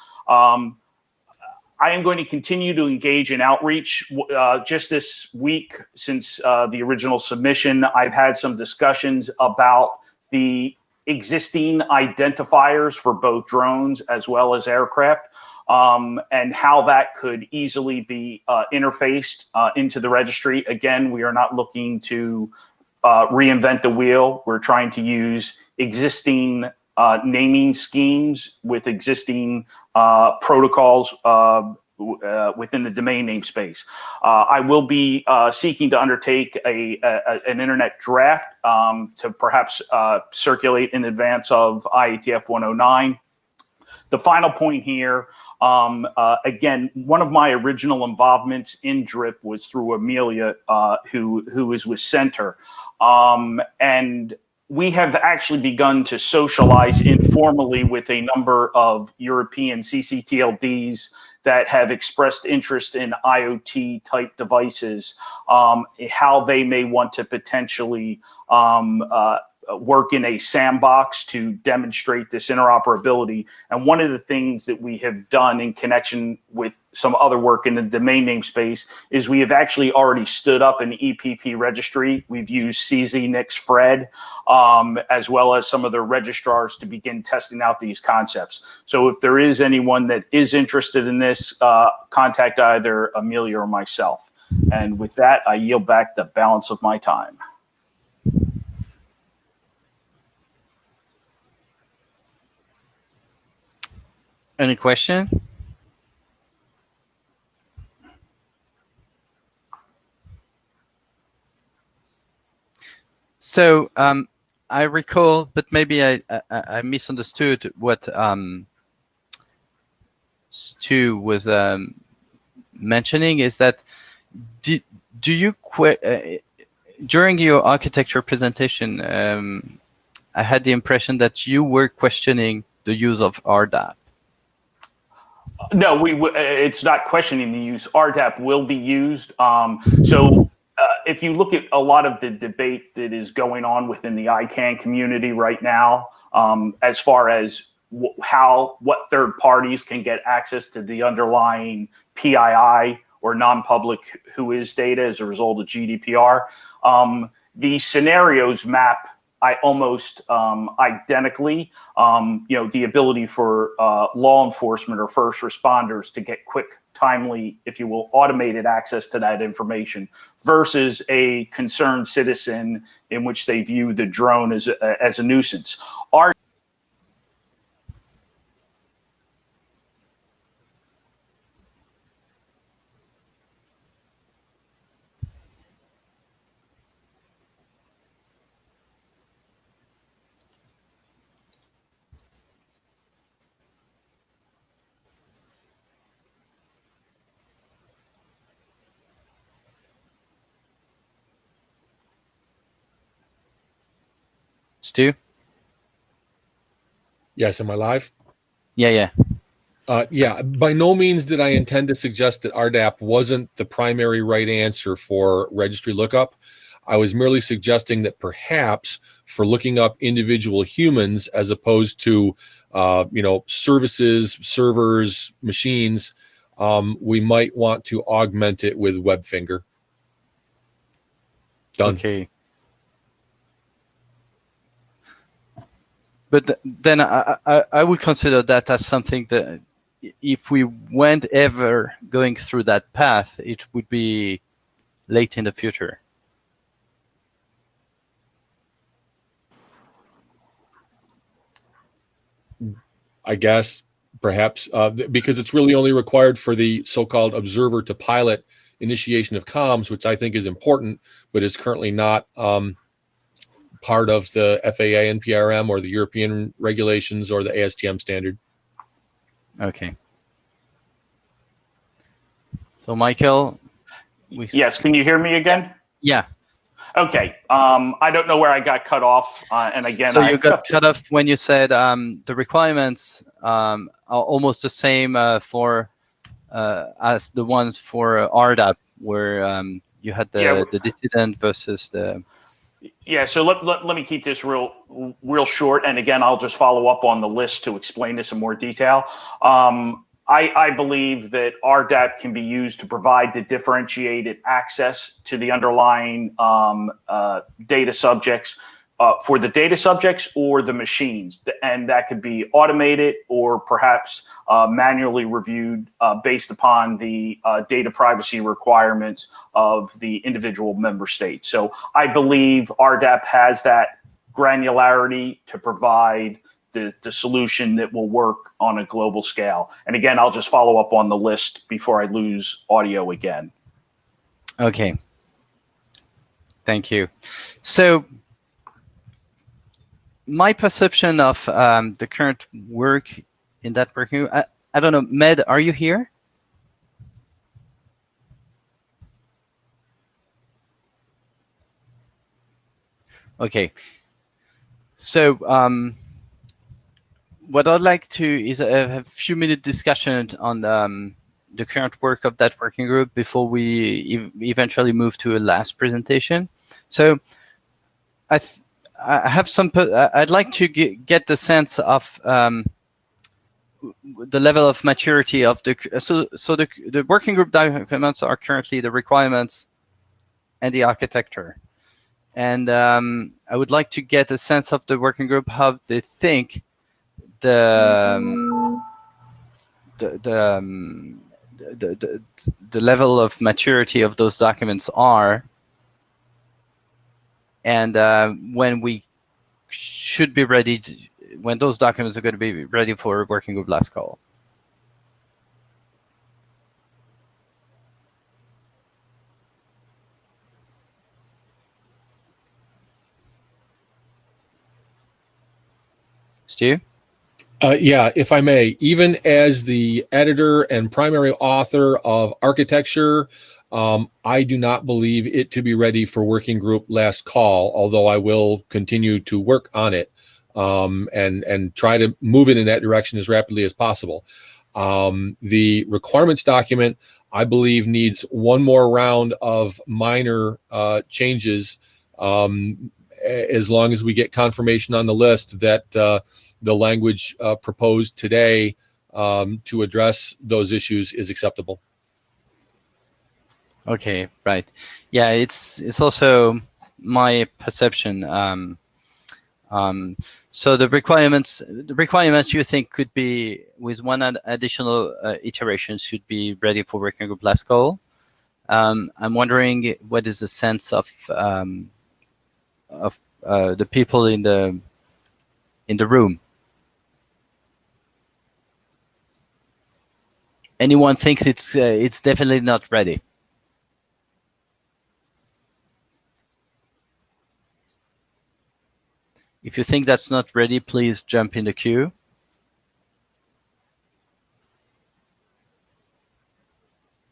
I am going to continue to engage in outreach. Just this week, since the original submission, I've had some discussions about the existing identifiers for both drones as well as aircraft, and how that could easily be interfaced into the registry. Again, we are not looking to reinvent the wheel. We're trying to use existing naming schemes with existing protocols within the domain name space. I will be seeking to undertake an internet draft to perhaps circulate in advance of IETF 109. The final point here, again, one of my original involvements in DRIP was through Amelia, who is with Center. And we have actually begun to socialize informally with a number of European CCTLDs that have expressed interest in IoT type devices, how they may want to potentially work in a sandbox to demonstrate this interoperability. And one of the things that we have done in connection with some other work in the domain name space is we have actually already stood up an EPP registry. We've used CZ Fred, as well as some of the registrars to begin testing out these concepts. So if there is anyone that is interested in this, contact either Amelia or myself. And with that, I yield back the balance of my time. Any question? So I recall, but maybe I misunderstood what Stu was mentioning, is that do you during your architecture presentation, I had the impression that you were questioning the use of RDAP. No, it's not questioning the use. RDAP will be used. If you look at a lot of the debate that is going on within the ICANN community right now, as far as what third parties can get access to the underlying PII or non-public who is data as a result of GDPR, the scenarios map almost identically, the ability for law enforcement or first responders to get quick, timely, if you will, automated access to that information versus a concerned citizen in which they view the drone as a nuisance. Stu? Yes, am I live? Yeah. Yeah, by no means did I intend to suggest that RDAP wasn't the primary right answer for registry lookup. I was merely suggesting that perhaps for looking up individual humans as opposed to, services, servers, machines, we might want to augment it with WebFinger. Done. Okay. But then I would consider that as something that if we went ever going through that path, it would be late in the future. I guess, perhaps, because it's really only required for the so-called observer to pilot initiation of comms, which I think is important, but is currently not part of the FAA NPRM or the European regulations or the ASTM standard. Okay. So, Michael? Yes, can you hear me again? Yeah. Okay. I don't know where I got cut off. And again, so you got cut off when you said the requirements are almost the same for as the ones for RDAP, where you had the dissident versus the. Yeah, so let me keep this real short, and again, I'll just follow up on the list to explain this in more detail. I believe that RDAP can be used to provide the differentiated access to the underlying data subjects for the data subjects or the machines, and that could be automated or perhaps manually reviewed based upon the data privacy requirements of the individual member states. So I believe RDAP has that granularity to provide the solution that will work on a global scale. And again, I'll just follow up on the list before I lose audio again. Okay. Thank you. So my perception of the current work in that working group, I don't know, Med, are you here? Okay. So what I'd like to is have a few minute discussion on the current work of that working group before we eventually move to a last presentation. So I have some. I'd like to get the sense of the level of maturity of the. So the working group documents are currently the requirements and the architecture, and I would like to get a sense of the working group, how they think the level of maturity of those documents are, and when we should be ready to, when those documents are going to be ready for working group last call. Stu? Yeah, if I may, even as the editor and primary author of architecture, I do not believe it to be ready for working group last call, although I will continue to work on it and try to move it in that direction as rapidly as possible. The requirements document, I believe, needs one more round of minor changes as long as we get confirmation on the list that the language proposed today to address those issues is acceptable. Okay, right. Yeah, it's also my perception So the requirements you think could be, with one additional iteration, should be ready for working group last call. I'm wondering what is the sense of the people in the room. Anyone thinks it's definitely not ready? If you think that's not ready, please jump in the queue.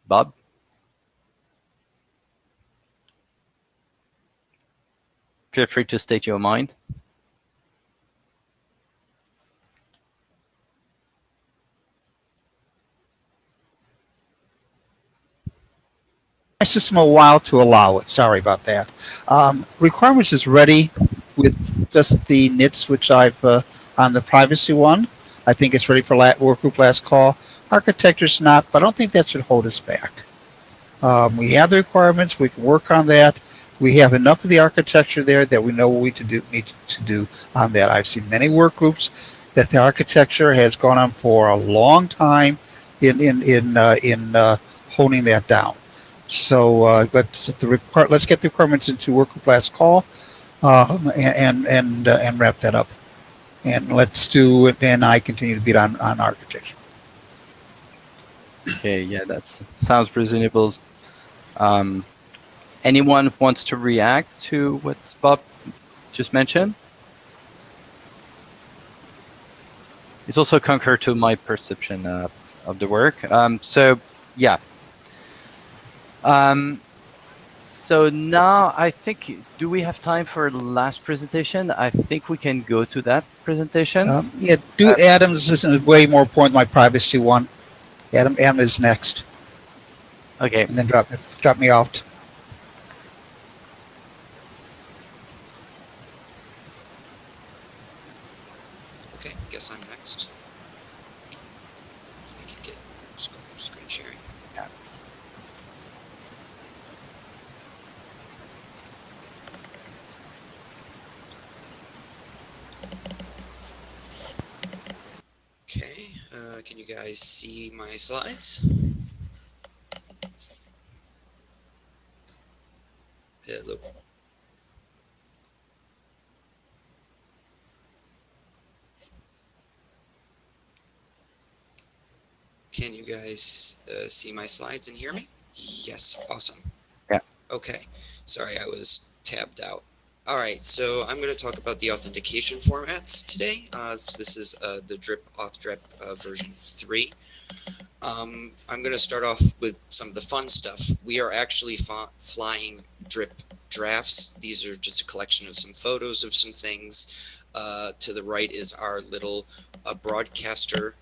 Bob? Feel free to state your mind. My system a while to allow it. Sorry about that. Requirements is ready with just the NITs, which I've on the privacy one. I think it's ready for work group last call. Architecture's not, but I don't think that should hold us back. We have the requirements. We can work on that. We have enough of the architecture there that we know what we need to do on that. I've seen many work groups that the architecture has gone on for a long time in honing that down. So let's get the requirements into work group last call, and wrap that up. And let's do it. And I continue to beat on architecture. Okay, yeah, that sounds reasonable. Anyone wants to react to what Bob just mentioned? It's also concur to my perception of the work. So yeah. So now I think, do we have time for the last presentation? I think we can go to that presentation. Yeah, Adam's is way more important than my privacy one. Adam is next. Okay. And then drop me out. Okay, guess I'm next. If I can get screen sharing. Yeah. Okay, can you guys see my slides? Hello. Can you guys see my slides and hear me? Yes, awesome. Yeah. Okay, sorry, I was tabbed out. All right, so I'm going to talk about the authentication formats today. So this is the DRIP auth-DRIP version 3. I'm going to start off with some of the fun stuff. We are actually flying DRIP drafts. These are just a collection of some photos of some things. To the right is our little broadcaster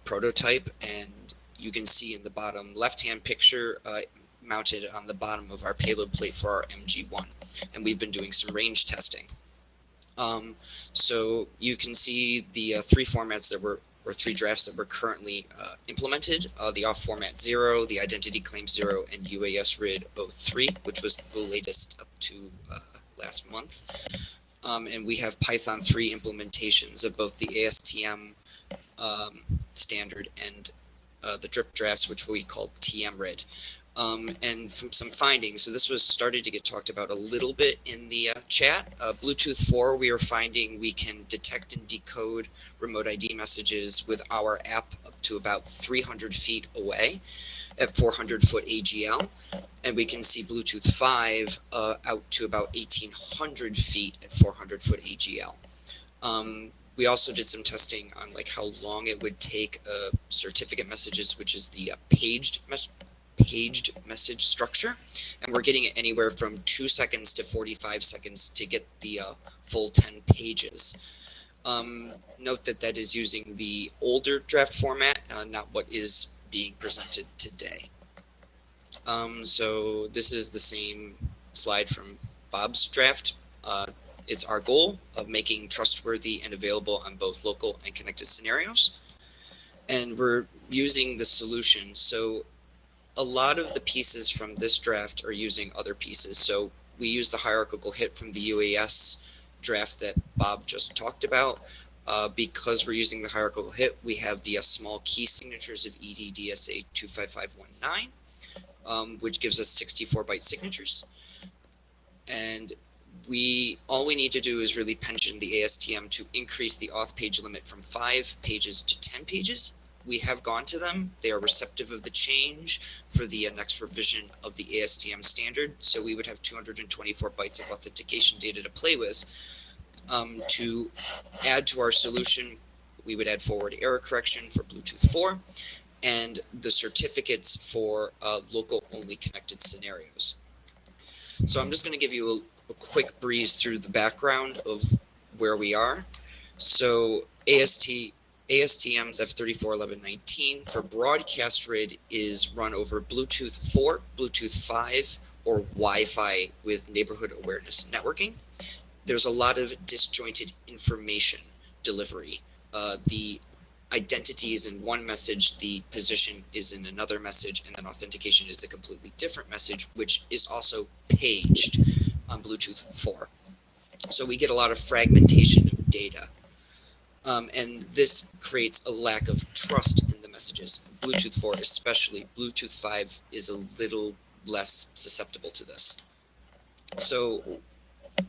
prototype, and you can see in the bottom left-hand picture mounted on the bottom of our payload plate for our MG1, and we've been doing some range testing. So you can see the three formats that were, or three drafts that were currently implemented: the auth format 0, the identity claim 0, and UAS RID 03, which was the latest up to last month. And we have Python 3 implementations of both the ASTM standard and the DRIP drafts, which we call TM-RID. And from some findings, so this was started to get talked about a little bit in the chat. Bluetooth 4, we are finding we can detect and decode remote ID messages with our app up to about 300 feet away at 400-foot AGL. And we can see Bluetooth 5 out to about 1,800 feet at 400-foot AGL. We also did some testing on like how long it would take certificate messages, which is the paged message structure, and we're getting it anywhere from 2 seconds to 45 seconds to get the full 10 pages. Note that that is using the older draft format, not what is being presented today. So this is the same slide from Bob's draft. It's our goal of making trustworthy and available on both local and connected scenarios. And we're using the solution. So a lot of the pieces from this draft are using other pieces. So we use the hierarchical hit from the UAS draft that Bob just talked about. Because we're using the hierarchical hit, we have the small key signatures of EDDSA 25519, which gives us 64-byte signatures. And all we need to do is really pension the ASTM to increase the auth page limit from 5 pages to 10 pages. We have gone to them. They are receptive of the change for the next revision of the ASTM standard. So we would have 224 bytes of authentication data to play with. To add to our solution, we would add forward error correction for Bluetooth 4 and the certificates for local only connected scenarios. So I'm just going to give you a quick breeze through the background of where we are. So ASTM's F341119 for broadcast RID is run over Bluetooth 4, Bluetooth 5, or Wi-Fi with neighborhood awareness networking. There's a lot of disjointed information delivery. The identity is in one message, the position is in another message, and then authentication is a completely different message, which is also paged on Bluetooth 4. So we get a lot of fragmentation of data. And this creates a lack of trust in the messages. Bluetooth 4 especially. Bluetooth 5 is a little less susceptible to this. So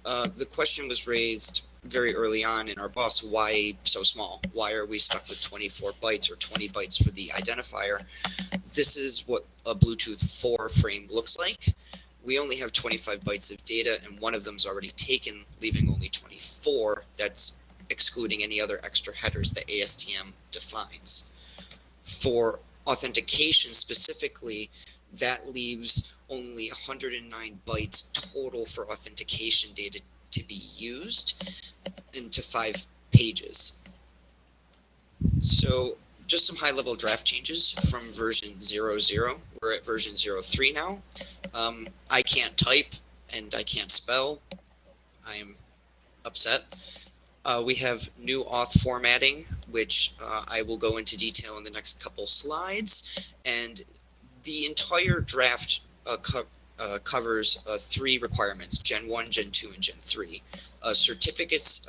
the question was raised very early on in our BOFs, why so small? Why are we stuck with 24 bytes or 20 bytes for the identifier? This is what a Bluetooth 4 frame looks like. We only have 25 bytes of data, and one of them's already taken, leaving only 24. That's excluding any other extra headers that ASTM defines. For authentication specifically, that leaves only 109 bytes total for authentication data to be used into 5 pages. So just some high-level draft changes from version 00. We're at version 03 now. I can't type and I can't spell. I am upset. We have new auth formatting, which I will go into detail in the next couple slides. And the entire draft covers 3 requirements: Gen 1, Gen 2, and Gen 3. Certificates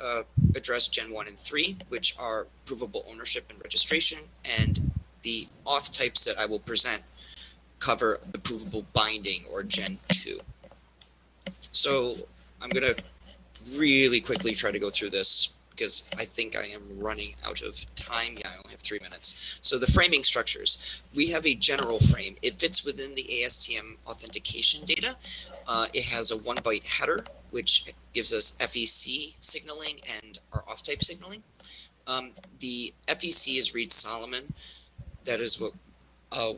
address Gen 1 and 3, which are provable ownership and registration, and the auth types that I will present cover the provable binding, or Gen 2. So I'm going to really quickly try to go through this because I think I am running out of time. Yeah, I only have 3 minutes. So the framing structures. We have a general frame. It fits within the ASTM authentication data. It has a 1-byte header, which gives us FEC signaling and our auth type signaling. The FEC is Reed Solomon. That is what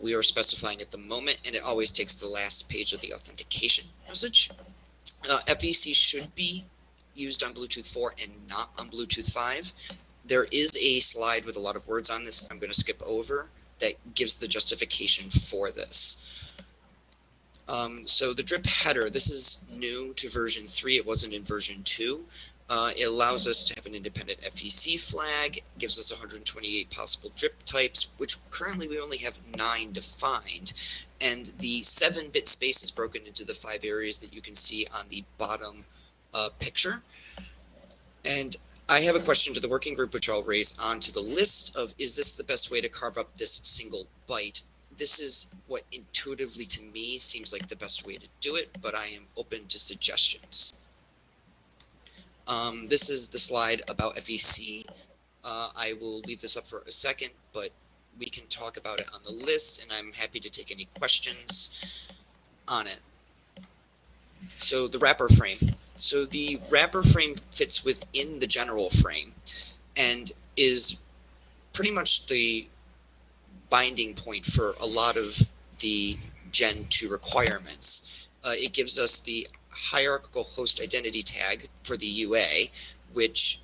we are specifying at the moment, and it always takes the last page of the authentication message. FEC should be used on Bluetooth 4 and not on Bluetooth 5. There is a slide with a lot of words on this I'm going to skip over that gives the justification for this. So the DRIP header, this is new to version 3. It wasn't in version 2. It allows us to have an independent FEC flag, gives us 128 possible DRIP types, which currently we only have 9 defined. And the 7-bit space is broken into the 5 areas that you can see on the bottom picture. And I have a question to the working group, which I'll raise onto the list of, is this the best way to carve up this single byte? This is what intuitively to me seems like the best way to do it, but I am open to suggestions. This is the slide about FEC. I will leave this up for a second, but we can talk about it on the list, and I'm happy to take any questions on it. So the wrapper frame. So the wrapper frame fits within the general frame and is pretty much the binding point for a lot of the Gen 2 requirements. It gives us the hierarchical host identity tag for the UA, which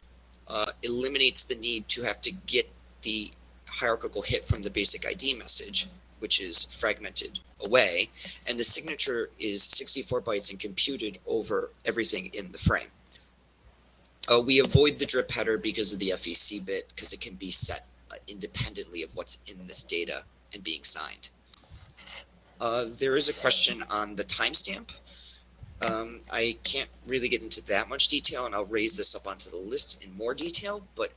eliminates the need to have to get the hierarchical hit from the basic ID message, which is fragmented away, and the signature is 64 bytes and computed over everything in the frame. We avoid the DRIP header because of the FEC bit, because it can be set independently of what's in this data and being signed. There is a question on the timestamp. I can't really get into that much detail, and I'll raise this up onto the list in more detail, but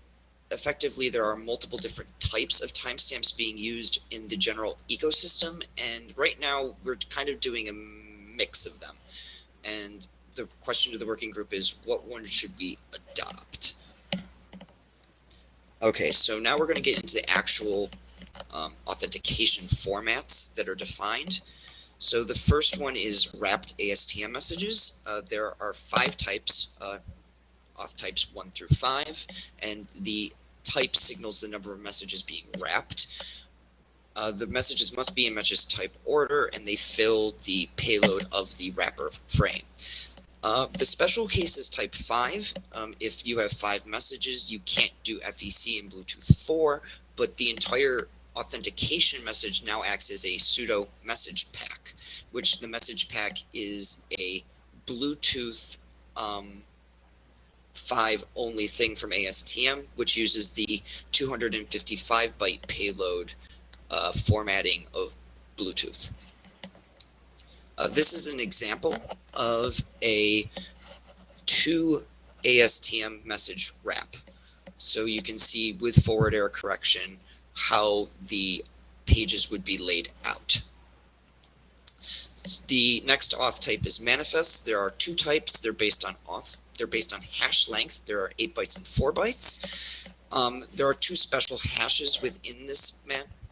effectively there are multiple different types of timestamps being used in the general ecosystem, and right now we're kind of doing a mix of them. And the question to the working group is, what one should we adopt? Okay, so now we're going to get into the actual authentication formats that are defined. So the first one is wrapped ASTM messages. There are 5 types, auth types 1 through 5, and the type signals the number of messages being wrapped. The messages must be in message type order, and they fill the payload of the wrapper frame. The special case is type 5. If you have 5 messages, you can't do FEC in Bluetooth 4, but the entire authentication message now acts as a pseudo message pack, which the message pack is a Bluetooth 5 only thing from ASTM, which uses the 255 byte payload formatting of Bluetooth. This is an example of a 2 ASTM message wrap. So you can see with forward error correction how the pages would be laid out. The next auth type is manifest. There are 2 types. They're based on auth. They're based on hash length. There are 8 bytes and 4 bytes. There are 2 special hashes within this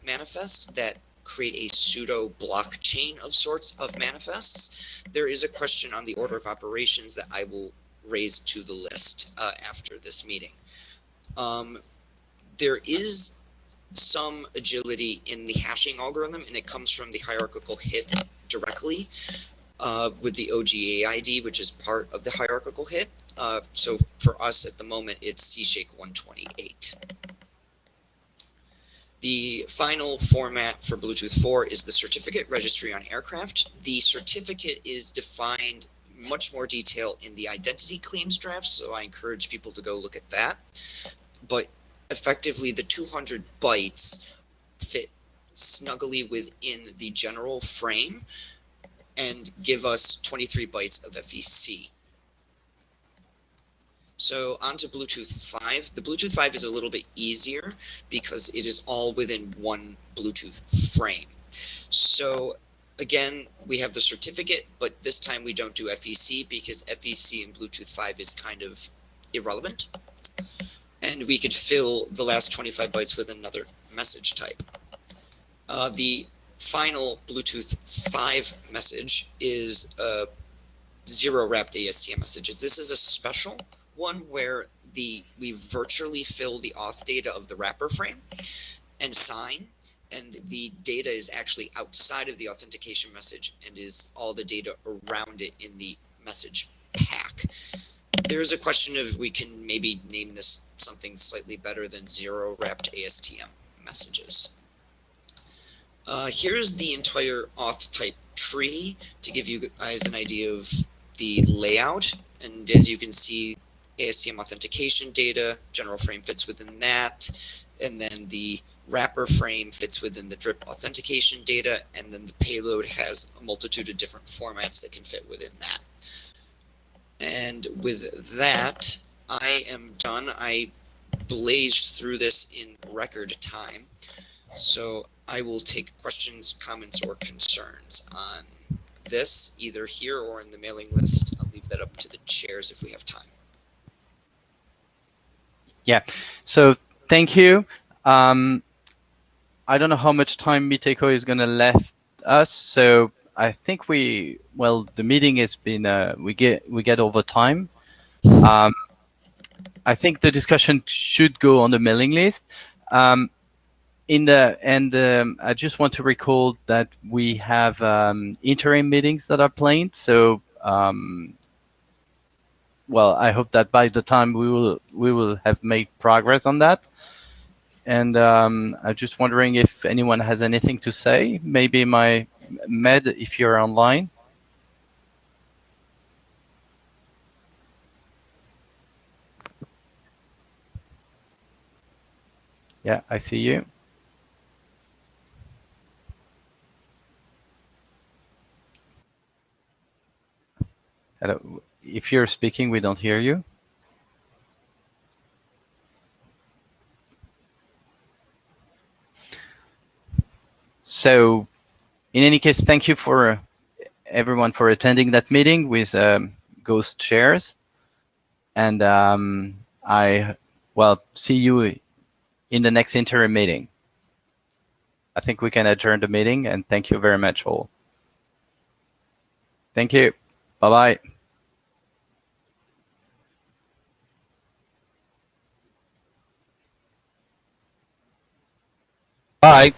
manifest that create a pseudo blockchain of sorts of manifests. There is a question on the order of operations that I will raise to the list after this meeting. There is some agility in the hashing algorithm, and it comes from the hierarchical hit directly with the OGA ID, which is part of the hierarchical hit. So for us at the moment, it's CSHAKE 128. The final format for Bluetooth 4 is the certificate registry on aircraft. The certificate is defined much more detail in the identity claims draft, so I encourage people to go look at that. But effectively, the 200 bytes fit snugly within the general frame and give us 23 bytes of FEC. So on to Bluetooth 5. The Bluetooth 5 is a little bit easier because it is all within one Bluetooth frame. So again, we have the certificate, but this time we don't do FEC because FEC in Bluetooth 5 is kind of irrelevant. And we could fill the last 25 bytes with another message type. The final Bluetooth 5 message is 0 wrapped ASTM messages. This is a special one where we virtually fill the auth data of the wrapper frame and sign, and the data is actually outside of the authentication message and is all the data around it in the message pack. There is a question of we can maybe name this something slightly better than 0 wrapped ASTM messages. Here's the entire auth type tree to give you guys an idea of the layout. And as you can see, ASTM authentication data, general frame fits within that, and then the wrapper frame fits within the DRIP authentication data, and then the payload has a multitude of different formats that can fit within that. And with that, I am done. I blazed through this in record time, so I will take questions, comments, or concerns on this, either here or in the mailing list. I'll leave that up to the chairs if we have time. Yeah, so thank you. I don't know how much time Miteko is going to left us, so I think the meeting has been, we get over time. I think the discussion should go on the mailing list. I just want to recall that we have interim meetings that are planned, so well, I hope that by the time we will have made progress on that. And I'm just wondering if anyone has anything to say. Maybe Med, if you're online. Yeah, I see you. Hello. If you're speaking, we don't hear you. So in any case, thank you for everyone for attending that meeting with Ghost Shares. And well, see you in the next interim meeting. I think we can adjourn the meeting, and thank you very much all. Thank you. Bye-bye. Bye.